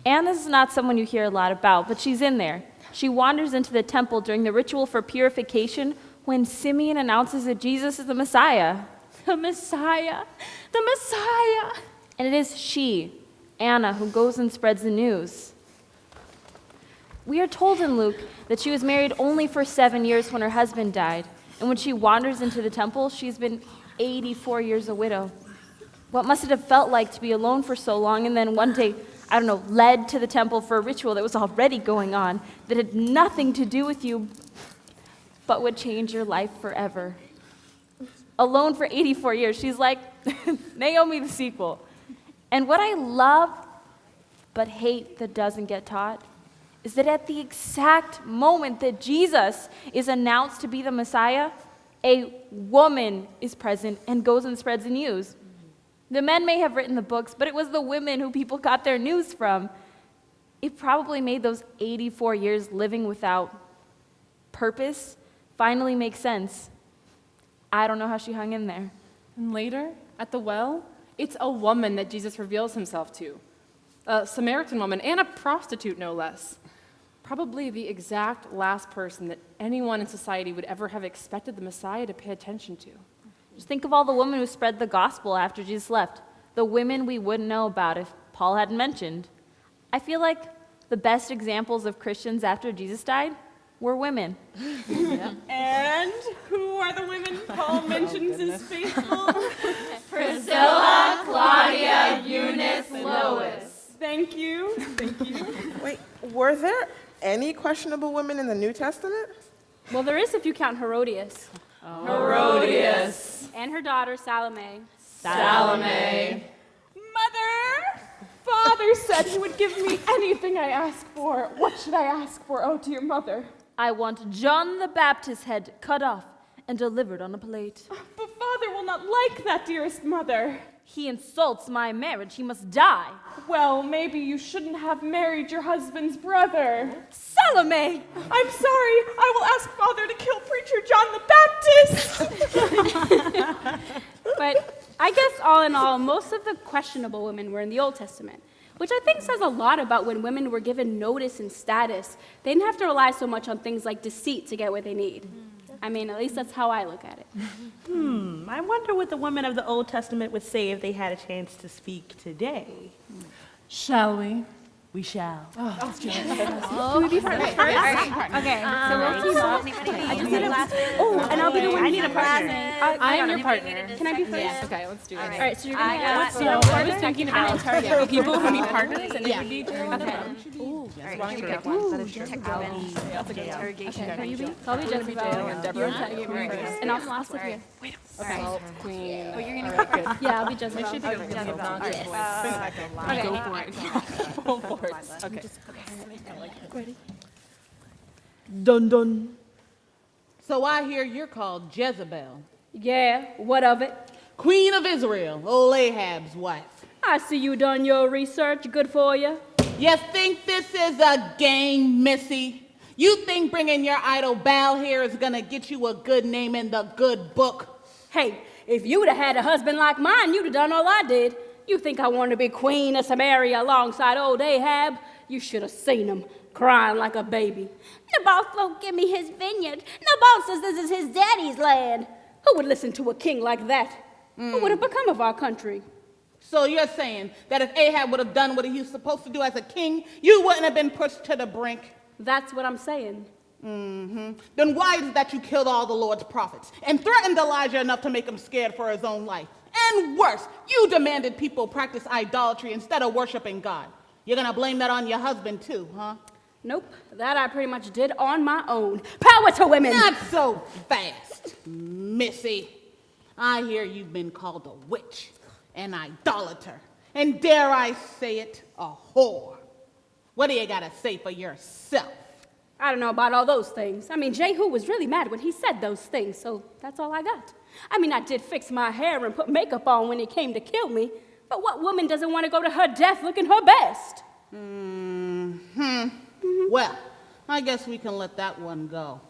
Anna's not someone you hear a lot about, but she's in there. She wanders into the temple during the ritual for purification when Simeon announces that Jesus is the Messiah. The Messiah, the Messiah. And it is she, Anna, who goes and spreads the news. We are told in Luke that she was married only for 7 years when her husband died. And when she wanders into the temple, she's been 84 years a widow. What must it have felt like to be alone for so long and then one day, led to the temple for a ritual that was already going on, that had nothing to do with you, but would change your life forever? Alone for 84 years. She's like Naomi the sequel. And what I love but hate that doesn't get taught is that at the exact moment that Jesus is announced to be the Messiah, a woman is present and goes and spreads the news. The men may have written the books, but it was the women who people got their news from. It probably made those 84 years living without purpose finally make sense. I don't know how she hung in there. And later, at the well, it's a woman that Jesus reveals himself to. A Samaritan woman and a prostitute, no less. Probably the exact last person that anyone in society would ever have expected the Messiah to pay attention to. Just think of all the women who spread the gospel after Jesus left. The women we wouldn't know about if Paul hadn't mentioned. I feel like the best examples of Christians after Jesus died were women. And who are the women Paul mentions as faithful? Priscilla, Claudia, Eunice, Lois. Thank you. Wait, were there any questionable women in the New Testament? Well, there is if you count Herodias. Herodias. And her daughter, Salome. Salome. Mother! Father said he would give me anything I ask for. What should I ask for, oh dear mother? I want John the Baptist's head cut off and delivered on a plate. But Father will not like that, dearest mother. He insults my marriage. He must die. Well, maybe you shouldn't have married your husband's brother. Salome! I'm sorry. I will ask Father to kill preacher John the Baptist. But I guess all in all, most of the questionable women were in the Old Testament, which I think says a lot about when women were given notice and status. They didn't have to rely so much on things like deceit to get what they need. I mean, at least that's how I look at it. I wonder what the women of the Old Testament would say if they had a chance to speak today. Shall we? We shall. Okay, so we'll team up. I just need a last. Oh, and I'll be the one. I need a partner. I am your partner. Can I be first? Yes. Okay, let's do it. All right, so you're going to I was thinking about people who need partners and they would need to. Okay. Interrogation. Can you be? I'll be Jezebel. And Deborah. You're interrogate me first. And I'll sit here. Okay. Queen. Oh, you're gonna be Yeah, I'll be Jezebel. Okay. Go for it. Go for it. Okay. Dun dun. So I hear you're called Jezebel, Yeah, what of it? Queen of Israel, old Ahab's wife. I see you done your research. Good for you. You think this is a game, Missy? You think bringing your idol Baal here is gonna get you a good name in the good book? Hey, if you'd have had a husband like mine, you'd have done all I did. You think I wanted to be queen of Samaria alongside old Ahab? You should have seen him crying like a baby. Naboth won't give me his vineyard. Naboth says this is his daddy's land. Who would listen to a king like that? What would have become of our country? So you're saying that if Ahab would have done what he was supposed to do as a king, you wouldn't have been pushed to the brink? That's what I'm saying. Then why is it that you killed all the Lord's prophets and threatened Elijah enough to make him scared for his own life? And worse, you demanded people practice idolatry instead of worshiping God. You're gonna blame that on your husband too, huh? Nope, that I pretty much did on my own. Power to women! Not so fast, Missy. I hear you've been called a witch, an idolater, and dare I say it, a whore. What do you gotta say for yourself? I don't know about all those things. I mean, Jehu was really mad when he said those things, so that's all I got. I mean, I did fix my hair and put makeup on when he came to kill me, but what woman doesn't want to go to her death looking her best? Well, I guess we can let that one go.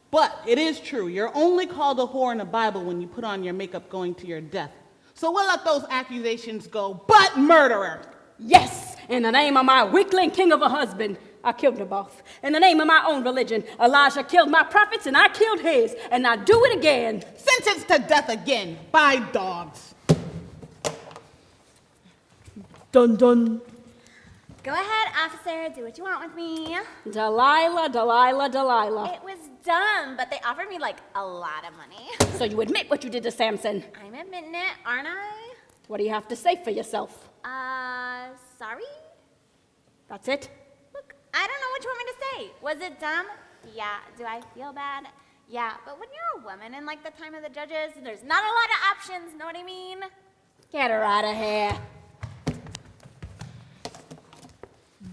But it is true, you're only called a whore in the Bible when you put on your makeup going to your death. So we'll let those accusations go, but murderer! Yes, in the name of my weakling king of a husband, I killed Naboth. In the name of my own religion, Elijah killed my prophets and I killed his, and I do it again. Sentenced to death again by dogs. Dun dun. Go ahead, officer. Do what you want with me. Delilah, Delilah, Delilah. It was dumb, but they offered me, like, a lot of money. So you admit what you did to Samson. I'm admitting it, aren't I? What do you have to say for yourself? Sorry? That's it? Look, I don't know what you want me to say. Was it dumb? Yeah. Do I feel bad? Yeah. But when you're a woman in, like, the time of the judges, there's not a lot of options, know what I mean? Get her out of here.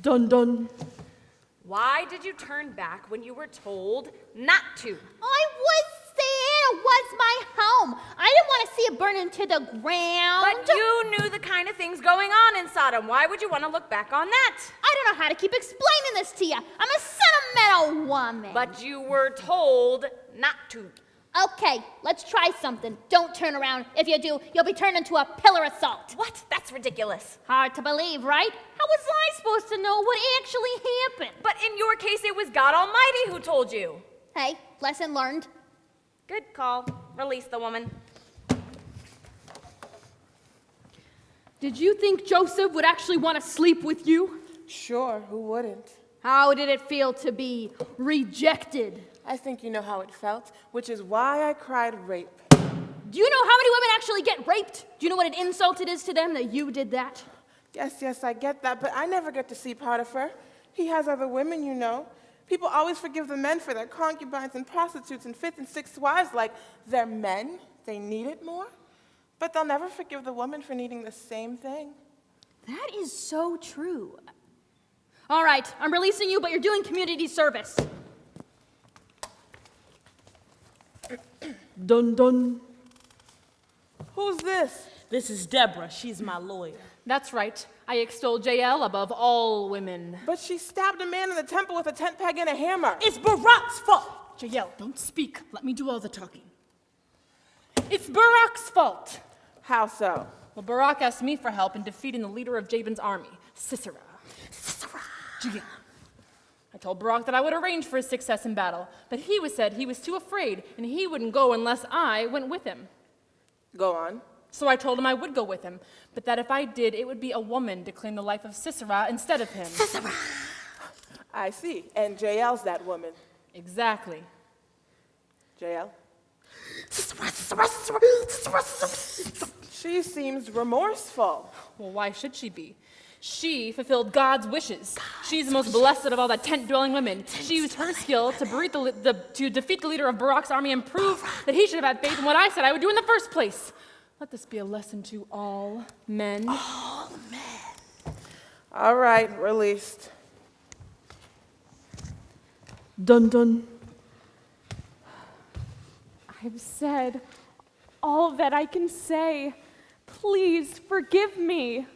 Dun dun. Why did you turn back when you were told not to? I was there. It was my home. I didn't want to see it burn into the ground. But you knew the kind of things going on in Sodom. Why would you want to look back on that? I don't know how to keep explaining this to you. I'm a sentimental woman. But you were told not to. Okay, let's try something. Don't turn around. If you do, you'll be turned into a pillar of salt. What? That's ridiculous. Hard to believe, right? How was I supposed to know what actually happened? But in your case, it was God Almighty who told you. Hey, lesson learned. Good call. Release the woman. Did you think Joseph would actually want to sleep with you? Sure, who wouldn't? How did it feel to be rejected? I think you know how it felt, which is why I cried rape. Do you know how many women actually get raped? Do you know what an insult it is to them that you did that? Yes, I get that, but I never get to see Potiphar. He has other women, you know. People always forgive the men for their concubines and prostitutes and fifth and sixth wives like they're men, they need it more. But they'll never forgive the woman for needing the same thing. That is so true. All right, I'm releasing you, but you're doing community service. Dun dun. Who's this? This is Deborah. She's my lawyer. That's right. I extol Jael above all women. But she stabbed a man in the temple with a tent peg and a hammer. It's Barak's fault. Jael, don't speak. Let me do all the talking. It's Barak's fault. How so? Well, Barak asked me for help in defeating the leader of Jabin's army, Sisera. Jael. I told Barak that I would arrange for his success in battle, but he said he was too afraid and he wouldn't go unless I went with him. Go on. So I told him I would go with him, but that if I did, it would be a woman to claim the life of Sisera instead of him. Sisera! I see. And Jael's that woman. Exactly. Jael? She seems remorseful. Well, why should she be? She fulfilled God's wishes. She's the most blessed of all the tent-dwelling women. She used her skill to defeat the leader of Barak's army and prove that he should have had faith in what I said I would do in the first place. Let this be a lesson to all men. All men. All right, released. Dun dun. I've said all that I can say. Please forgive me.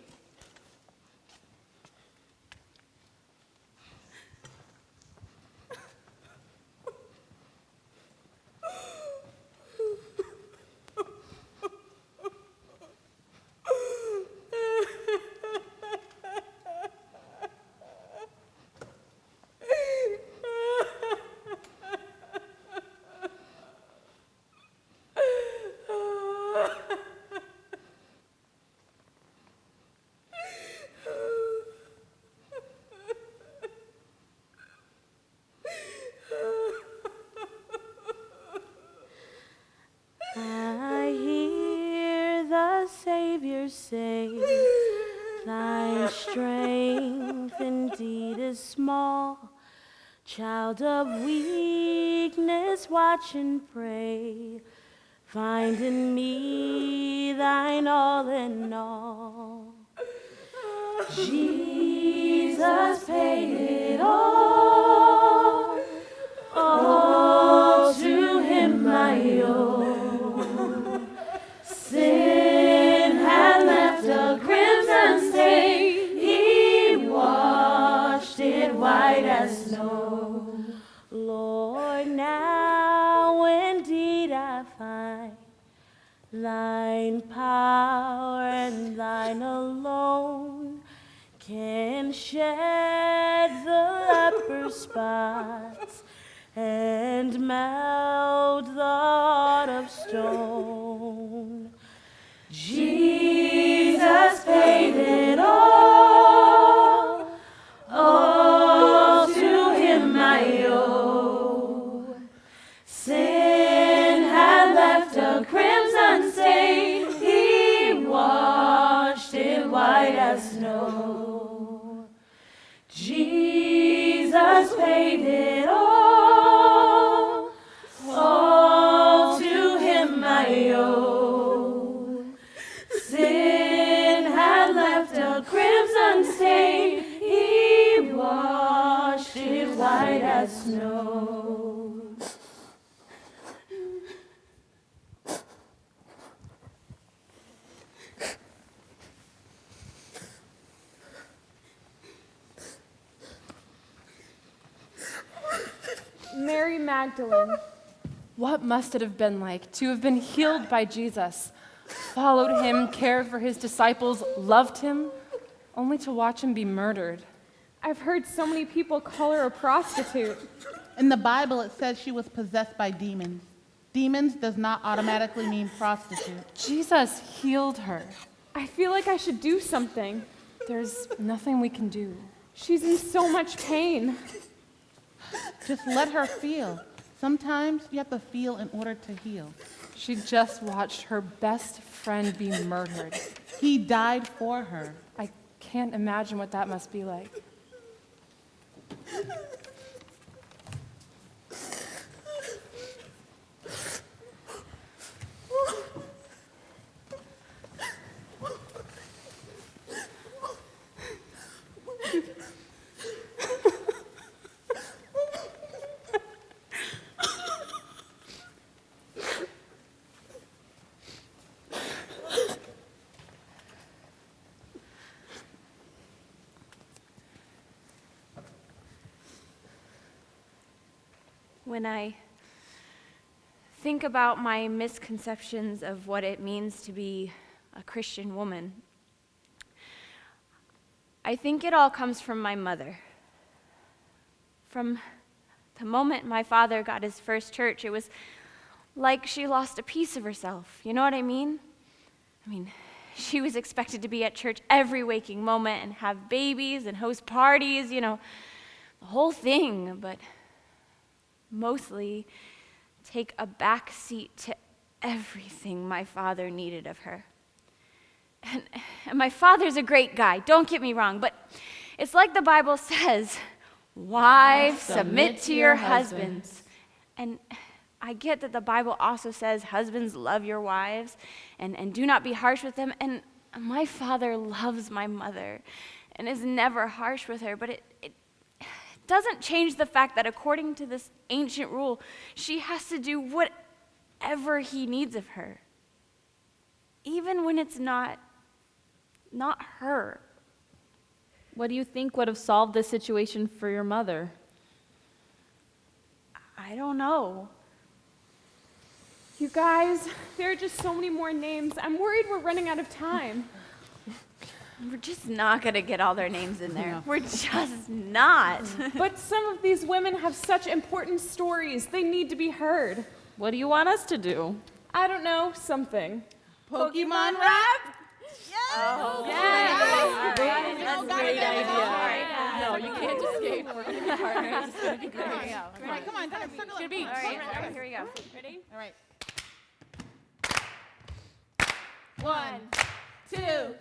I hear the Savior say, thy strength indeed is small. Child of weakness, watch and pray. Find in me thine all in all. Jesus paid it all to him I owe. Sin had left a crimson stain, he washed it white as snow. Lord, now indeed I find thine power and thine alone can shed the leper's spots and melt the heart of stone. Jesus paid it all to him I owe. Sin had left a crimson stain, he washed it white as snow. Jesus paid it all to him I owe. Sin had left a crimson stain, he washed it white as snow. Mary Magdalene. What must it have been like to have been healed by Jesus, followed him, cared for his disciples, loved him, only to watch him be murdered? I've heard so many people call her a prostitute. In the Bible, it says she was possessed by demons. Demons does not automatically mean prostitute. Jesus healed her. I feel like I should do something. There's nothing we can do. She's in so much pain. Just let her feel. Sometimes you have to feel in order to heal. She just watched her best friend be murdered. He died for her. I can't imagine what that must be like. When I think about my misconceptions of what it means to be a Christian woman, I think it all comes from my mother. From the moment my father got his first church, it was like she lost a piece of herself. You know what I mean? She was expected to be at church every waking moment and have babies and host parties, the whole thing, but mostly take a back seat to everything my father needed of her. And my father's a great guy, don't get me wrong, but it's like the Bible says, wives, submit to your husbands. And I get that the Bible also says, husbands, love your wives and do not be harsh with them. And my father loves my mother and is never harsh with her, but it doesn't change the fact that according to this ancient rule, she has to do whatever he needs of her. even when it's not her. What do you think would have solved this situation for your mother? I don't know. You guys, there are just so many more names. I'm worried we're running out of time. We're just not going to get all their names in there. We're just not. But some of these women have such important stories. They need to be heard. What do you want us to do? I don't know, something. Pokemon rap? Oh, yes. That's a great idea. No, you can't escape. We're going to be partners. It's going to be great. All right, come on, Tara, circle up. All right, here we go. Ready? All right. 1, 2,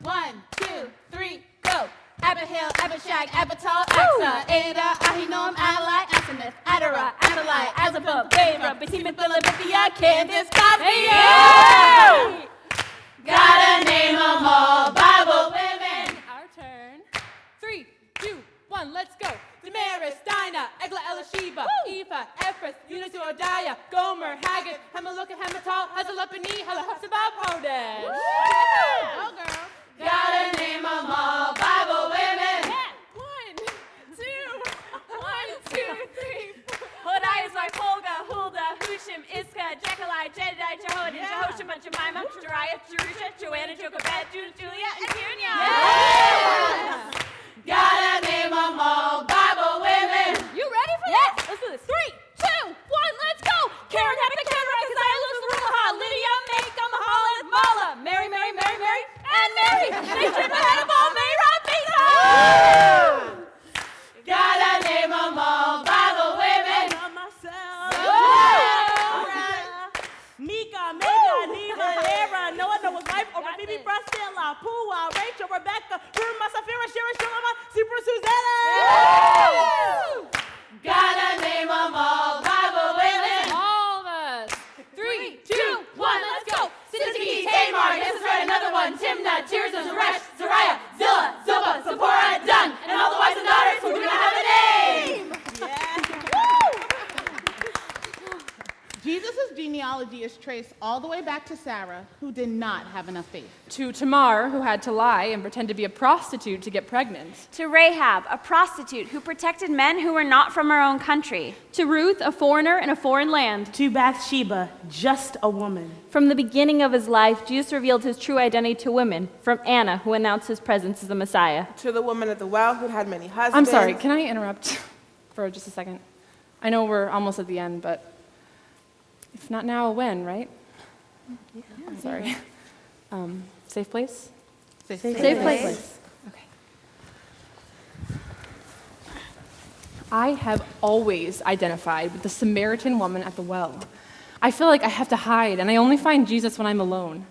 1, 2, 3, go. Abihail, Abishag, Abatal, Axa, Ada, Ahinoam, Alai, Asenath, Adara, Adalai, Azabah, Bera, Behemoth, Bilabithia, Candace, Cosby. Gotta name 'em all, Bible women. Our turn. 3, 2, 1, let's go. Damaris, Dinah, Eglah, Elisheba, Eva, Ephrath, Eunice, Odaya, Gomer, Haggith, Hamaluk, Hamatal, Hazalapani, Halahapsabab, Hodesh. Go, girl. Gotta name 'em all, Bible women. 1, 2, 1, 2, 3. Hodai is my Polga, Hulda, Hushim, Iska, Jechalai, Jedediah, Jehoiada, Jehoshaphat, Jemima, Jeriah, Jerusha, Joanna, Jochebed, Julia, and Junia. Yeah. Gotta name 'em all, Bible women. You ready for this? Let's do this. 3, 2, 1, let's go. Karen, Hepta, Karen, Keziah, Luz, Ruha, Lydia, Make, Mahala, Mala, Mary, Mary, Mary, Mary, and Mary. They trip ahead of all Mary, Rabina. Gotta name 'em all, Bible women. Not myself. Alright. Mika, Mega, Neva, Era, Noah, Noah's wife, over Phoebe, Priscilla, Pua, Rachel, Rebecca, Ruma, Safira, Shira, Shulama, Super Susanna. Gotta name 'em all, Bible women. All of us. 3, 2, 1, let's go. Siddiqui, Tamar, yes, that's right, another one. Timnah, Tirzah, Zeresh, Zariah, Zillah, Zilpah, Zipporah, Dun, and all the wives and daughters who are gonna have a name. Jesus' genealogy is traced all the way back to Sarah, who did not have enough faith. To Tamar, who had to lie and pretend to be a prostitute to get pregnant. To Rahab, a prostitute who protected men who were not from her own country. To Ruth, a foreigner in a foreign land. To Bathsheba, just a woman. From the beginning of his life, Jesus revealed his true identity to women. From Anna, who announced his presence as the Messiah. To the woman at the well who had many husbands. I'm sorry, can I interrupt for just a second? I know we're almost at the end, but if not now, when, right? Yeah. Sorry. Safe place? Safe place. Okay. I have always identified with the Samaritan woman at the well. I feel like I have to hide, and I only find Jesus when I'm alone.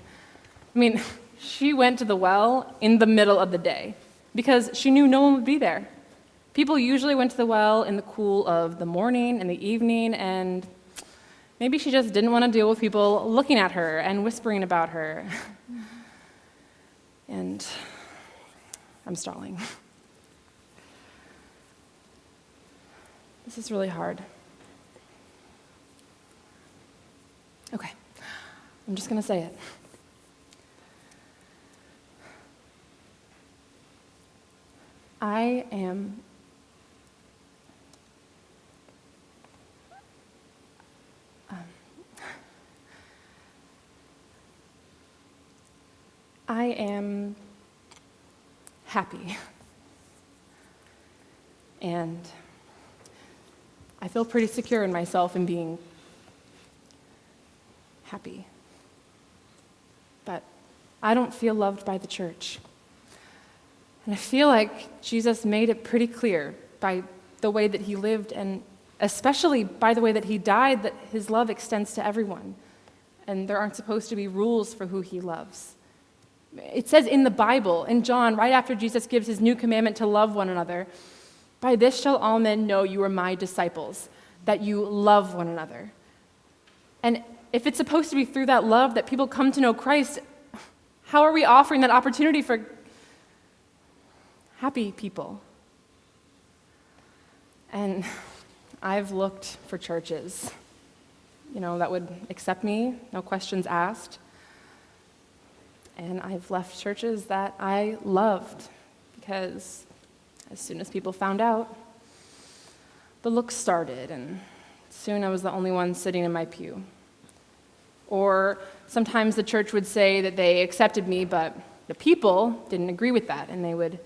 I mean, she went to the well in the middle of the day because she knew no one would be there. People usually went to the well in the cool of the morning and the evening, and maybe she just didn't want to deal with people looking at her and whispering about her. And I'm stalling. This is really hard. Okay, I'm just going to say it. I am happy. And I feel pretty secure in myself in being happy. But I don't feel loved by the church. And I feel like Jesus made it pretty clear by the way that he lived, and especially by the way that he died, that his love extends to everyone. And there aren't supposed to be rules for who he loves. It says in the Bible, in John, right after Jesus gives his new commandment to love one another, "By this shall all men know you are my disciples, that you love one another." And if it's supposed to be through that love that people come to know Christ, how are we offering that opportunity for happy people? And I've looked for churches, that would accept me, no questions asked. And I've left churches that I loved because as soon as people found out, the looks started, and soon I was the only one sitting in my pew. Or sometimes the church would say that they accepted me, but the people didn't agree with that, and they would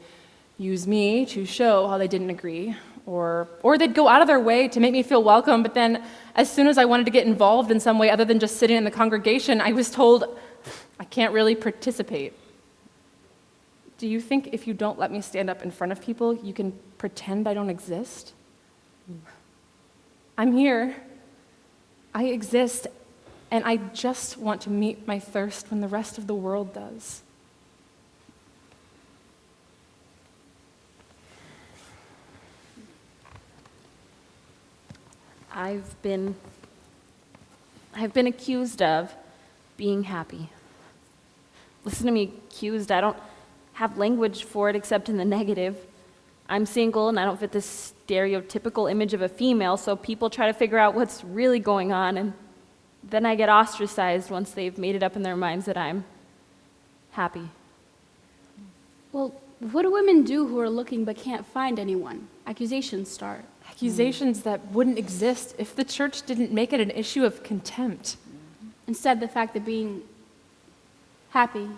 use me to show how they didn't agree. Or they'd go out of their way to make me feel welcome, but then as soon as I wanted to get involved in some way other than just sitting in the congregation, I was told I can't really participate. Do you think if you don't let me stand up in front of people, you can pretend I don't exist? I'm here. I exist, and I just want to meet my thirst when the rest of the world does. I've been accused of being happy. Listen to me, accused. I don't have language for it except in the negative. I'm single and I don't fit this stereotypical image of a female, so people try to figure out what's really going on, and then I get ostracized once they've made it up in their minds that I'm happy. Well, what do women do who are looking but can't find anyone? Accusations start. Accusations that wouldn't exist if the church didn't make it an issue of contempt. Instead, the fact that being happy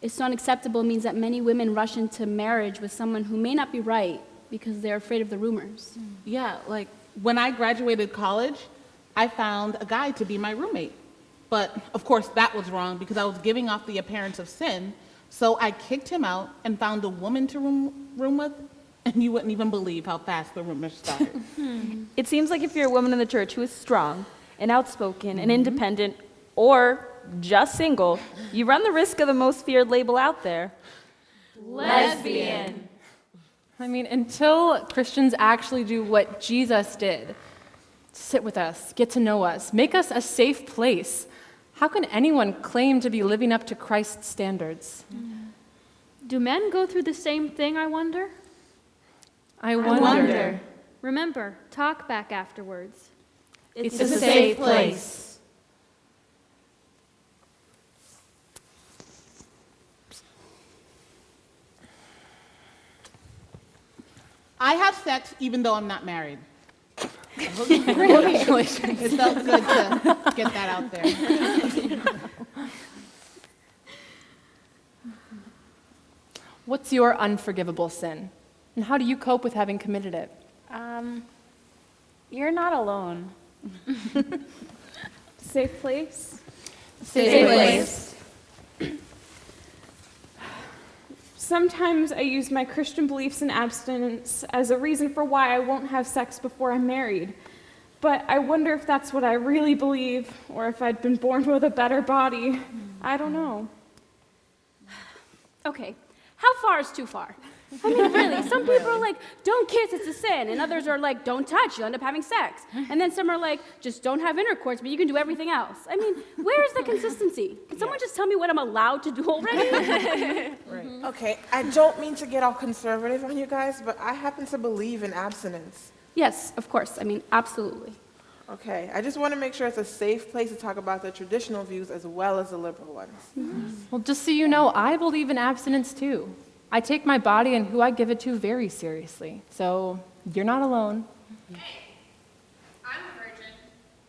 is so unacceptable means that many women rush into marriage with someone who may not be right because they're afraid of the rumors. Yeah, like when I graduated college, I found a guy to be my roommate. But of course that was wrong because I was giving off the appearance of sin. So I kicked him out and found a woman to room with, and you wouldn't even believe how fast the rumors started. It seems like if you're a woman in the church who is strong and outspoken and independent, or just single, you run the risk of the most feared label out there. Lesbian. I mean, until Christians actually do what Jesus did, sit with us, get to know us, make us a safe place, how can anyone claim to be living up to Christ's standards? Do men go through the same thing, I wonder? I wonder. Remember, talk back afterwards. It's a safe place. I have sex even though I'm not married. Congratulations. It felt good to get that out there. What's your unforgivable sin? And how do you cope with having committed it? You're not alone. Safe place? Safe place. Sometimes I use my Christian beliefs and abstinence as a reason for why I won't have sex before I'm married. But I wonder if that's what I really believe, or if I'd been born with a better body. I don't know. Okay, how far is too far? I mean, really, some people are like, don't kiss, it's a sin. And others are like, don't touch, you'll end up having sex. And then some are like, just don't have intercourse, but you can do everything else. I mean, where's the consistency? Can someone just tell me what I'm allowed to do already? Okay, I don't mean to get all conservative on you guys, but I happen to believe in abstinence. Yes, of course. I mean, absolutely. Okay, I just want to make sure it's a safe place to talk about the traditional views as well as the liberal ones. Well, just so you know, I believe in abstinence too. I take my body and who I give it to very seriously. So you're not alone. Hey, I'm a virgin,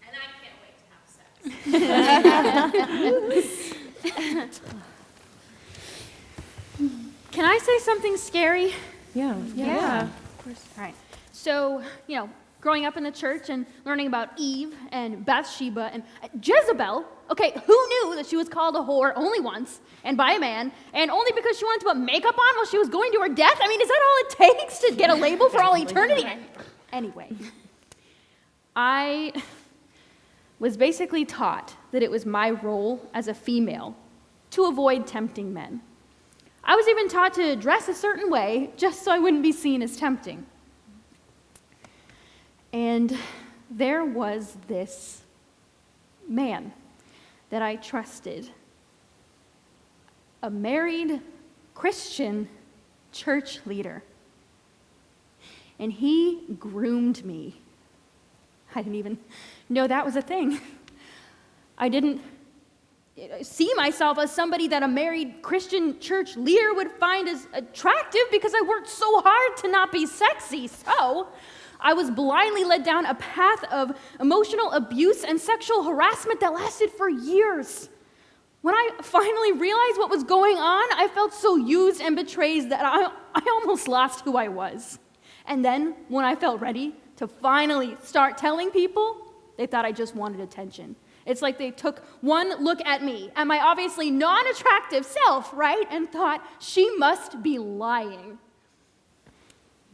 and I can't wait to have sex. Can I say something scary? Yeah. Of course. All right. So, growing up in the church and learning about Eve and Bathsheba and Jezebel, okay, who knew that she was called a whore only once and by a man, and only because she wanted to put makeup on while she was going to her death? I mean, is that all it takes to get a label for all eternity? Anyway, I was basically taught that it was my role as a female to avoid tempting men. I was even taught to dress a certain way just so I wouldn't be seen as tempting. And there was this man that I trusted, a married Christian church leader. And he groomed me. I didn't even know that was a thing. I didn't see myself as somebody that a married Christian church leader would find as attractive because I worked so hard to not be sexy. So I was blindly led down a path of emotional abuse and sexual harassment that lasted for years. When I finally realized what was going on, I felt so used and betrayed that I almost lost who I was. And then, when I felt ready to finally start telling people, they thought I just wanted attention. It's like they took one look at me, at my obviously non-attractive self, right? And thought, she must be lying.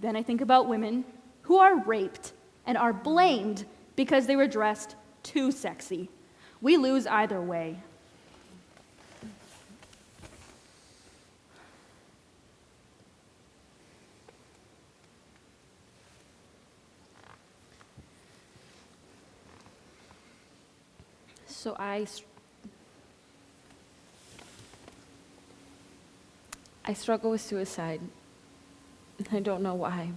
Then I think about women who are raped and are blamed because they were dressed too sexy. We lose either way. So I struggle with suicide. I don't know why.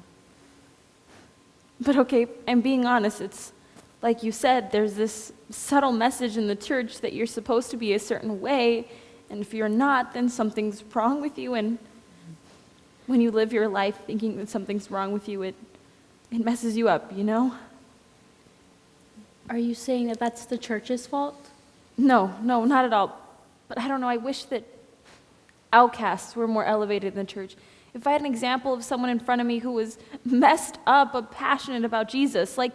But okay, I'm being honest. It's like you said, there's this subtle message in the church that you're supposed to be a certain way, and if you're not, then something's wrong with you. And when you live your life thinking that something's wrong with you, it messes you up, you know? Are you saying that that's the church's fault? No, not at all. But I don't know, I wish that outcasts were more elevated in the church. If I had an example of someone in front of me who was messed up but passionate about Jesus, like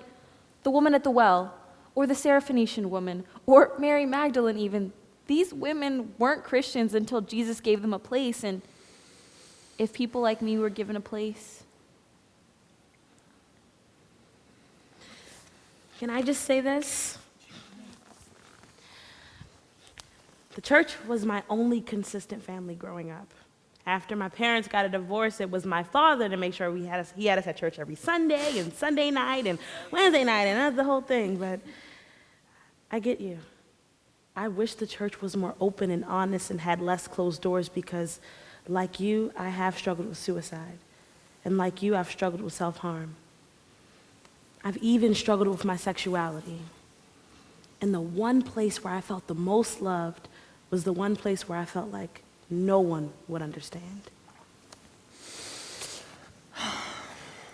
the woman at the well, or the Syrophoenician woman, or Mary Magdalene even, these women weren't Christians until Jesus gave them a place, and if people like me were given a place. Can I just say this? The church was my only consistent family growing up. After my parents got a divorce, it was my father to make sure he had us at church every Sunday and Sunday night and Wednesday night, and that's the whole thing. But I get you. I wish the church was more open and honest and had less closed doors because, like you, I have struggled with suicide. And like you, I've struggled with self-harm. I've even struggled with my sexuality. And the one place where I felt the most loved was the one place where I felt like no one would understand.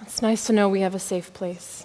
It's nice to know we have a safe place.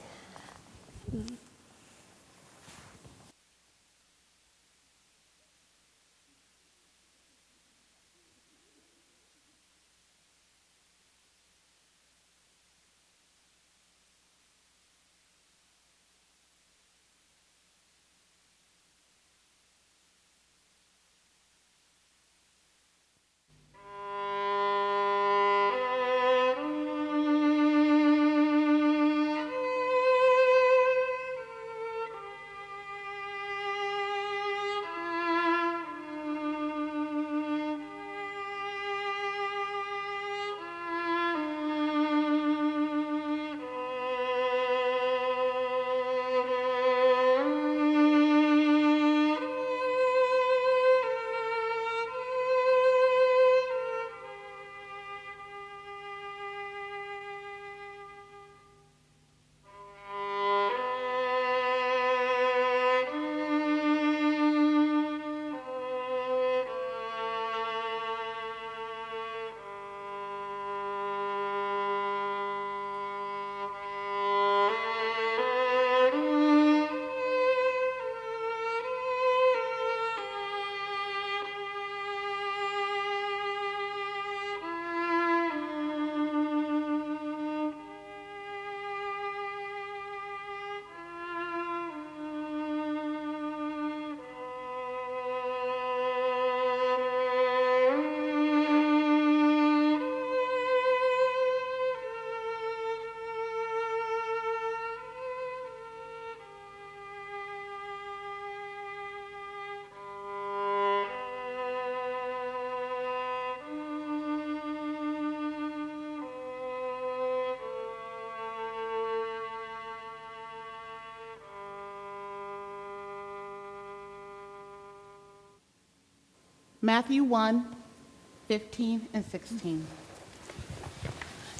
Matthew 1:15 and 16.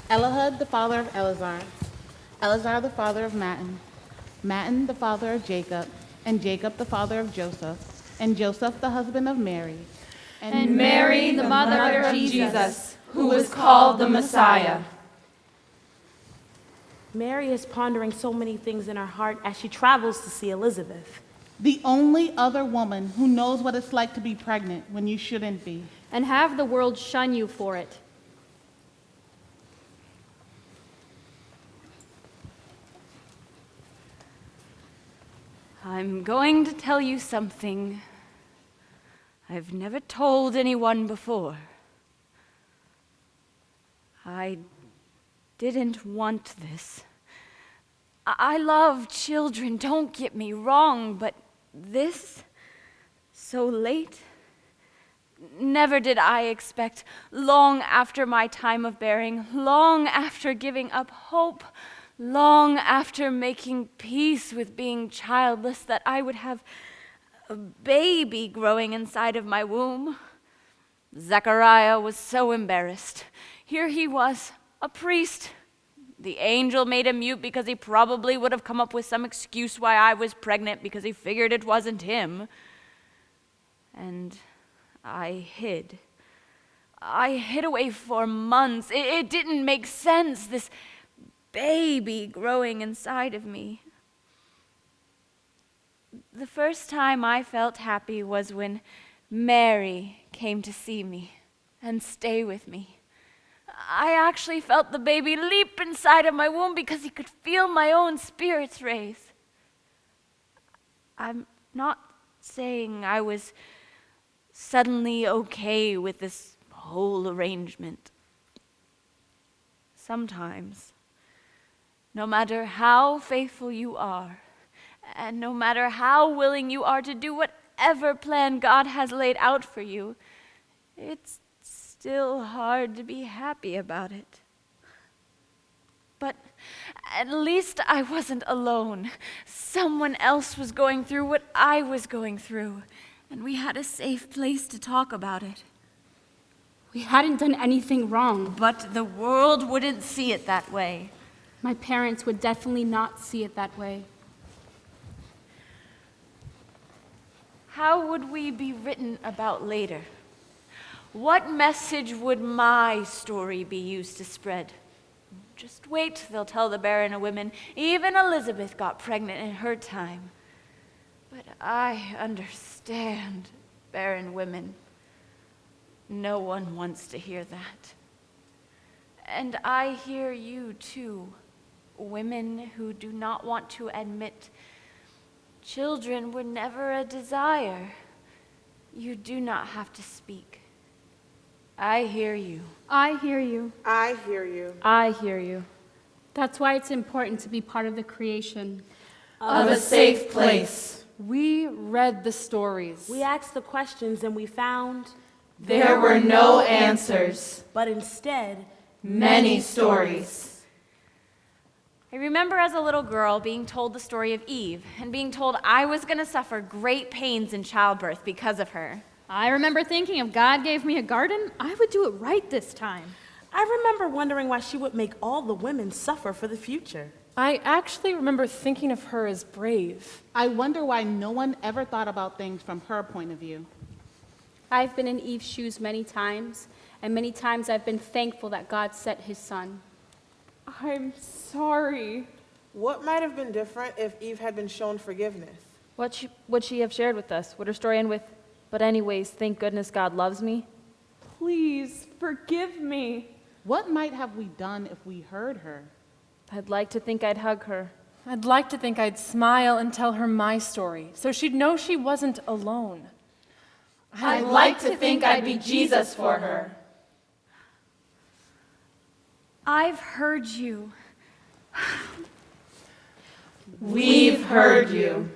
Elihud, the father of Eleazar, Eleazar the father of Mattan, Mattan the father of Jacob, and Jacob the father of Joseph, and Joseph, the husband of Mary, and Mary, the mother of Jesus, who was called the Messiah. Mary is pondering so many things in her heart as she travels to see Elizabeth. The only other woman who knows what it's like to be pregnant when you shouldn't be. And have the world shun you for it. I'm going to tell you something I've never told anyone before. I didn't want this. I love children, don't get me wrong, but this, so late? Never did I expect, long after my time of bearing, long after giving up hope, long after making peace with being childless, that I would have a baby growing inside of my womb. Zechariah was so embarrassed. Here he was, a priest. The angel made him mute because he probably would have come up with some excuse why I was pregnant because he figured it wasn't him. And I hid. I hid away for months. It didn't make sense, this baby growing inside of me. The first time I felt happy was when Mary came to see me and stay with me. I actually felt the baby leap inside of my womb because he could feel my own spirits raise. I'm not saying I was suddenly okay with this whole arrangement. Sometimes, no matter how faithful you are, and no matter how willing you are to do whatever plan God has laid out for you, it's still hard to be happy about it. But at least I wasn't alone. Someone else was going through what I was going through, and we had a safe place to talk about it. We hadn't done anything wrong. But the world wouldn't see it that way. My parents would definitely not see it that way. How would we be written about later? What message would my story be used to spread? Just wait, they'll tell the barren women. Even Elizabeth got pregnant in her time. But I understand barren women. No one wants to hear that. And I hear you too, women who do not want to admit children were never a desire. You do not have to speak. I hear you. I hear you. I hear you. I hear you. That's why it's important to be part of the creation Of a safe place. We read the stories. We asked the questions and we found There were no answers, but instead, many stories. I remember as a little girl being told the story of Eve and being told I was going to suffer great pains in childbirth because of her. I remember thinking if God gave me a garden, I would do it right this time. I remember wondering why she would make all the women suffer for the future. I actually remember thinking of her as brave. I wonder why no one ever thought about things from her point of view. I've been in Eve's shoes many times, and many times I've been thankful that God sent his son. I'm sorry. What might have been different if Eve had been shown forgiveness? What would she have shared with us? Would her story end with, but anyways, thank goodness God loves me? Please forgive me. What might have we done if we heard her? I'd like to think I'd hug her. I'd like to think I'd smile and tell her my story so she'd know she wasn't alone. I'd like to think I'd be Jesus for her. I've heard you. We've heard you.